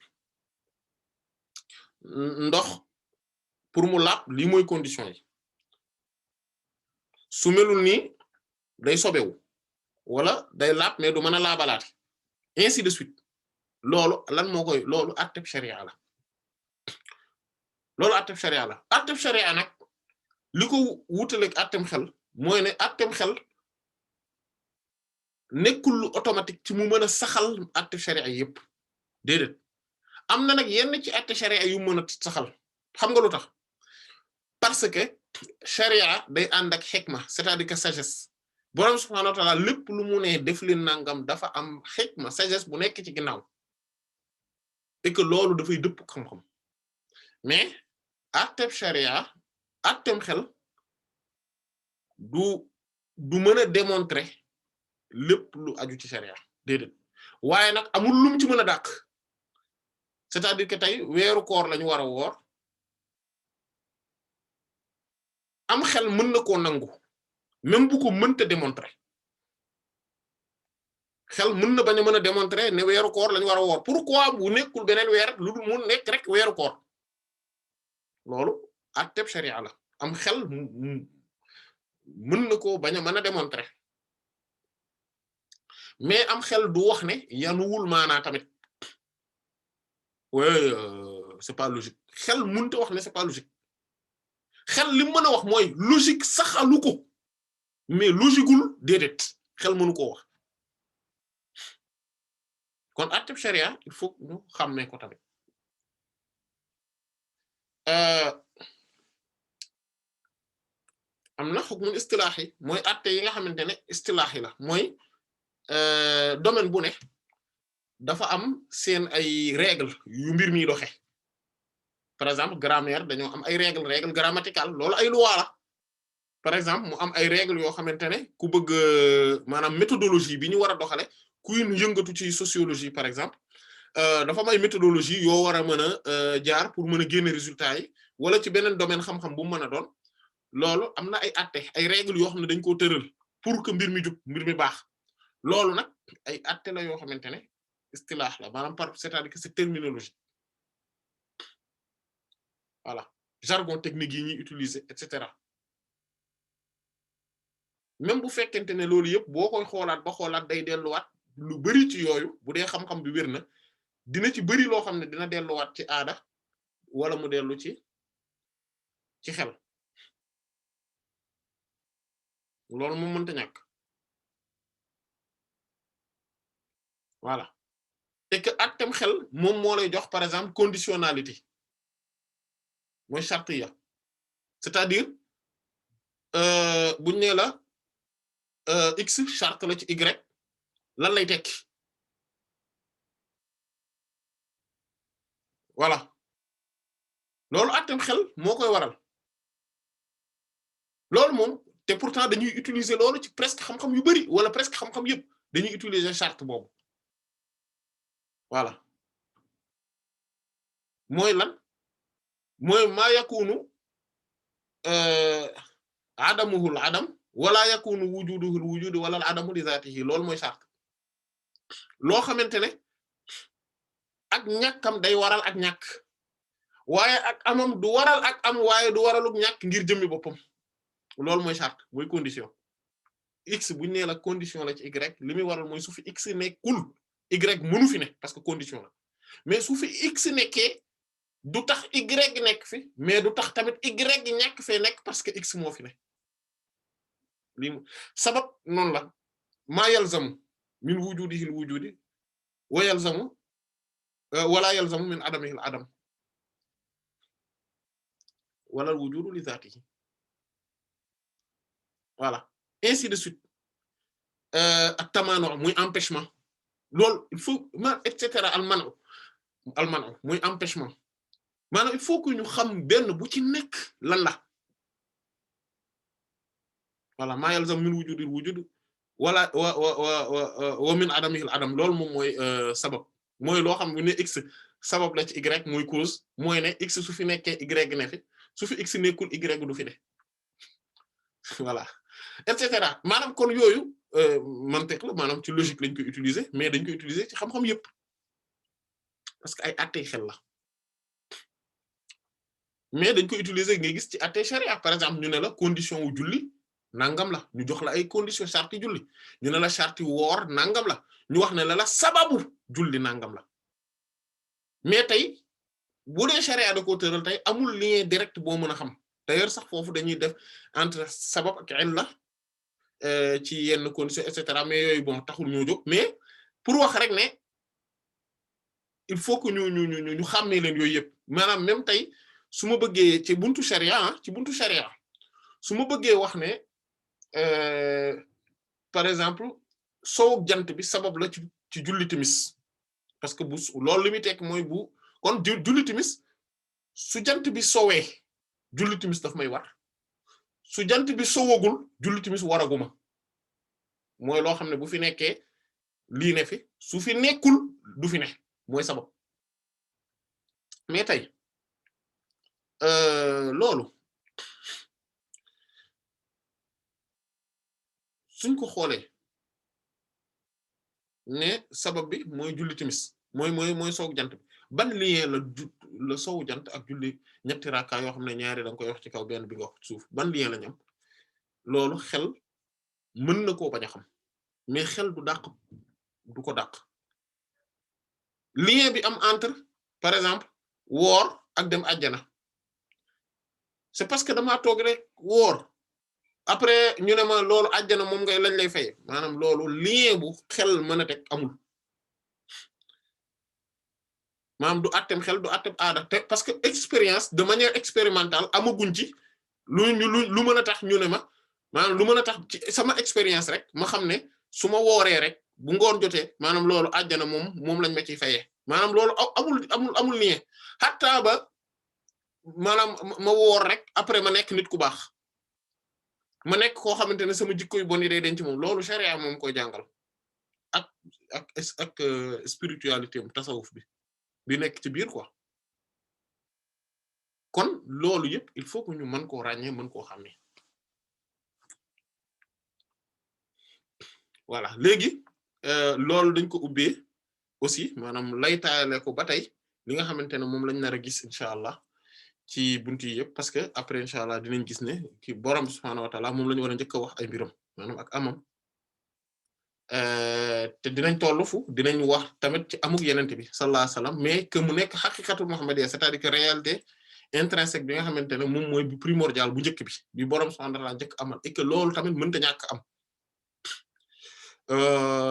ndox pour mu laab lii mooy condition yi su melul nii day sobewu wala day laab mais du mën a laabalaate ainsi de suite loolu lan moo koy loolu atteb sharia la loolu atteb sharia la atteb sharia nag li ko wutaleeg attem xel mooy ne attem xel nekkul lu automatique ci mu mën a saxal atteb sharia yépp déedéet am na nag yenn ci atteb sharia yu mën a saxal xam nga lu tax parce que sharia day ànd ak xikma c'est-à-dire que sagesse borom subhaanahu wa ta'ala lépp lu mu ne def leen nangam dafa am xikma sagesse bu nekk ci ginnaaw et que loolu dafay dëpp xam-xam mais atteb sharia attem xel du mën a démontrer lépp lu aju ci sharia déedéet waaye nag amul lum ci mën a dàq c'est-à-dire que tey weeru koor lañu war a woor am xel mën na koo nangu même bu ko mënta démontrer xel mën na bañ a mën a démontrer ne weeru koor lañu war a woor pourquoi bu nekkul beneen weer lu dul mu nekk rek weeru koor loolu atteb sharia la am xel mën na ko bañ a mën a démontrer mais am xel du wax ne yanuwul maanaa tamit ouais c'est pas logique xel mënta wax ne c'est pas logique xel li mu mën a wax mooy logique saxalu ko mais logiqueul déedéet xel mënu koo wax kon atteb sharia il faut ñu xàmmee ko tamit am na hukmul istilaahi mooy atte yi nga xamante ne istilaahi la mooy domaine bu ne dafa am seen ay règles yu mbir mi doxe par exemple grammaire dañoo am ay règles grammaticales loolu ay loi la par exemple mu am ay règles yoo xamante ne ku bëgg maanaam méthodologie bi ñu war a doxale kuy yëngatu ci sociologie par exemple dafa am ay méthodologie yoo war a mën a jaar pour mën a génne résultats yi wala ci beneen domaine xam-xam bu mu mën a doon loolu am na ay atte ay règles yoo xam ne dañ koo tëral pour que mbir mi jub mbir mi baax loolu nag ay atte la yoo xamante ne istilah la maanaam c'est-à-dire que c'est terminologie voilà jargon technique yi ñuy utiliser et cetera même bu fekkente ne loolu yëpp boo koy xoolaat ba xoolaat day delluwaat lu bari ci yooyu bu dee xam-xam bi wér na dina ci bari loo xam ne dina delluwaat ci aada wala mu dellu ci xel loolu moom mënta ñàkk voilà et que attem xel moom moo lay jox par exemple conditionnalité mooy chartiya c'est-à-dire buñ nee la x charte la ci y lan lay tekki voilà loolu attem xel moo koy waral loolu moom te pourtant dañuy utiliser loolu ci presque xam-xam yu bari wala presque xam-xam yëpp dañuy utiliser charte boobu voilà mooy lan mooy maa yakunu adamuhul adam wala yakunu wujuduhul wujud wala al adamu li zatihi loolu mooy charte loo xamante ne ak ñàkkam day waral ak ñàkk waaye ak amam du waral ak am waaye du waraluk ñàkk ngir jëmmi boppam loolu mooy charte mooy condition x buñ nee la condition la ci y li muy waral mooy su fi x nekkul y mënu fi ne parce que condition la mais su fi x nekkee du tax y nekk fi mais du tax tamit y ñàkk fee nekk parce que x moo fi ne lii sabab noonu la maa yalzamu min wujudihil wujudi wa yalzamu wala yalzamu min adamihil adam wala wujudu li zatihi voilà ainsi de suite ak tamano muy empêchement loolu il faut et cetera al manu muy empêchement maanaam il faut que ñu xam benn bu ci nekk lan la voilà maa yalzam min wujudil wujud wala wa min adamihil adam loolu moom mooy sabab mooy loo xam ne x sabab la ci y mooy cause mooy ne x su fi nekkee y ne fi su fi x nekkul y du fi ne voilà et cetera maanaam kon yooyu mantiq la maanaam ci logique lañ koy utiliser mais dañ koy utiliser ci xam-xam yëpp parce que ay attey xel la mais dañ koy utiliser ngay gis ci attey charia par exemple ñu ne la condition wu julli nangam la ñu jox la ay condition charte julli ñu ne la charte woor nangam la ñu wax ne la sababu julli nangam la mais tey bu dee charia da ko tëral tey amul lien direct boo mën a xam d'ailleurs sax foofu dañuy def entre sabab ak illa ci yenn conditions et cetera mais yooyu bon taxul ñoo jóg mais pour wax rek ne il faut que ñu xàmmee leen yooyu yëpp maanaam même tey su ma bëggee ci buntu charia su ma bëggee wax ne par exemple sowu jant bi sabab la ci julli timis parce que bu loolu li muy tekk mooy bu kon julli timis su jant bi sowee julli timis daf may war su jant bi sowagul julli timis waraguma mooy loo xam ne bu fi nekkee lii ne fi su fi nekkul du fi ne mooy sabab mais tey loolu suñ ko xoolee ne sabab bi mooy julli timis mooy sowu jant bi ban lien la sowu jant ak julli ñetti rakka yoo xam ne ñaari da nga koy wax ci kaw benn bi nga wax ci suuf ban lien la ñam loolu xel mën na koo bañ a xam mais xel du ko dàq lien bi am entre par exemple woor ak dem àjjana c'est parce que damaa toog rek woor après ñu ne ma loolu àjjana moom ngay lañ lay fay maanaam loolu lien bu xel mën a teg amul maanaam du àttem xel du àttem aada te parce que expérience de manière expérimentale amaguñ ci lu mën a tax ñu ne ma maanaam lu mën a tax ci sama expérience rek ma xam ne su ma wooree rek bu ngoon jotee maanaam loolu àjjana moom lañ ma ciy fayee maanaam loolu amul lien hatta ba maanaam ma woor rek après ma nekk nit ku baax ma nekk koo xamante ne sama jikko yu bon yi day denc moom loolu sharia moom koy jàngal ak spiritualité am tasawuf bi nekk ci biir quoi kon loolu yëpp il faut que ñu mën koo ràññee mën koo xàmmee voilà léegi loolu dañ ko ubbee aussi maanaam lay taayale ko ba tey li nga xamante ne moom lañ nar a gis incha allah ci buntu yi yëpp parce que après incha allah dinañ gis ne ki borom subhaanahu wa ta'ala moom la ñu war a njëkk a wax ay mbiram maanaam ak amam te dinañ tollu fu dinañ wax tamit ci amuk yenente bi sallallahu alayhi wasallam mais que mu nekk xaqiqatu muhammadiyya c'est-à-dire que réalité intrinsèque bi nga xamante ne moom mooy bu primordial bu njëkk bi borom subhaanahu wa ta'ala njëkk amal et que loolu tamit mënta ñàkk am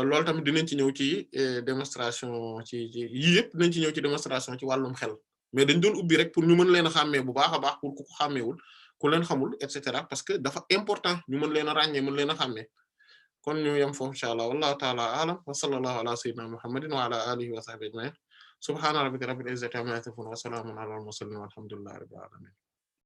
loolu tamit dinañ ci ñëw ci démonstration ci yii yëpp dinañ ci ñëw ci démonstration ci wàllum xel mais dañ doon ubbi rek pour ñu mën leen a xàmmee bu baax a baax pour ku ko xàmmeewul ku leen xamul et cetera parce que dafa important ñu mën leen a ràññee mën leen a xàmmee kon ñu yem foofu incha allah wallahu ta'ala a'lam wa sallallahu ala sayyidina muhammadin wa ala alihi wa sahbihi ajma'in subhana rabbika rabbil izzati amma yasifun wa salamun ala al mursalin walhamdulillahi rabbil alamin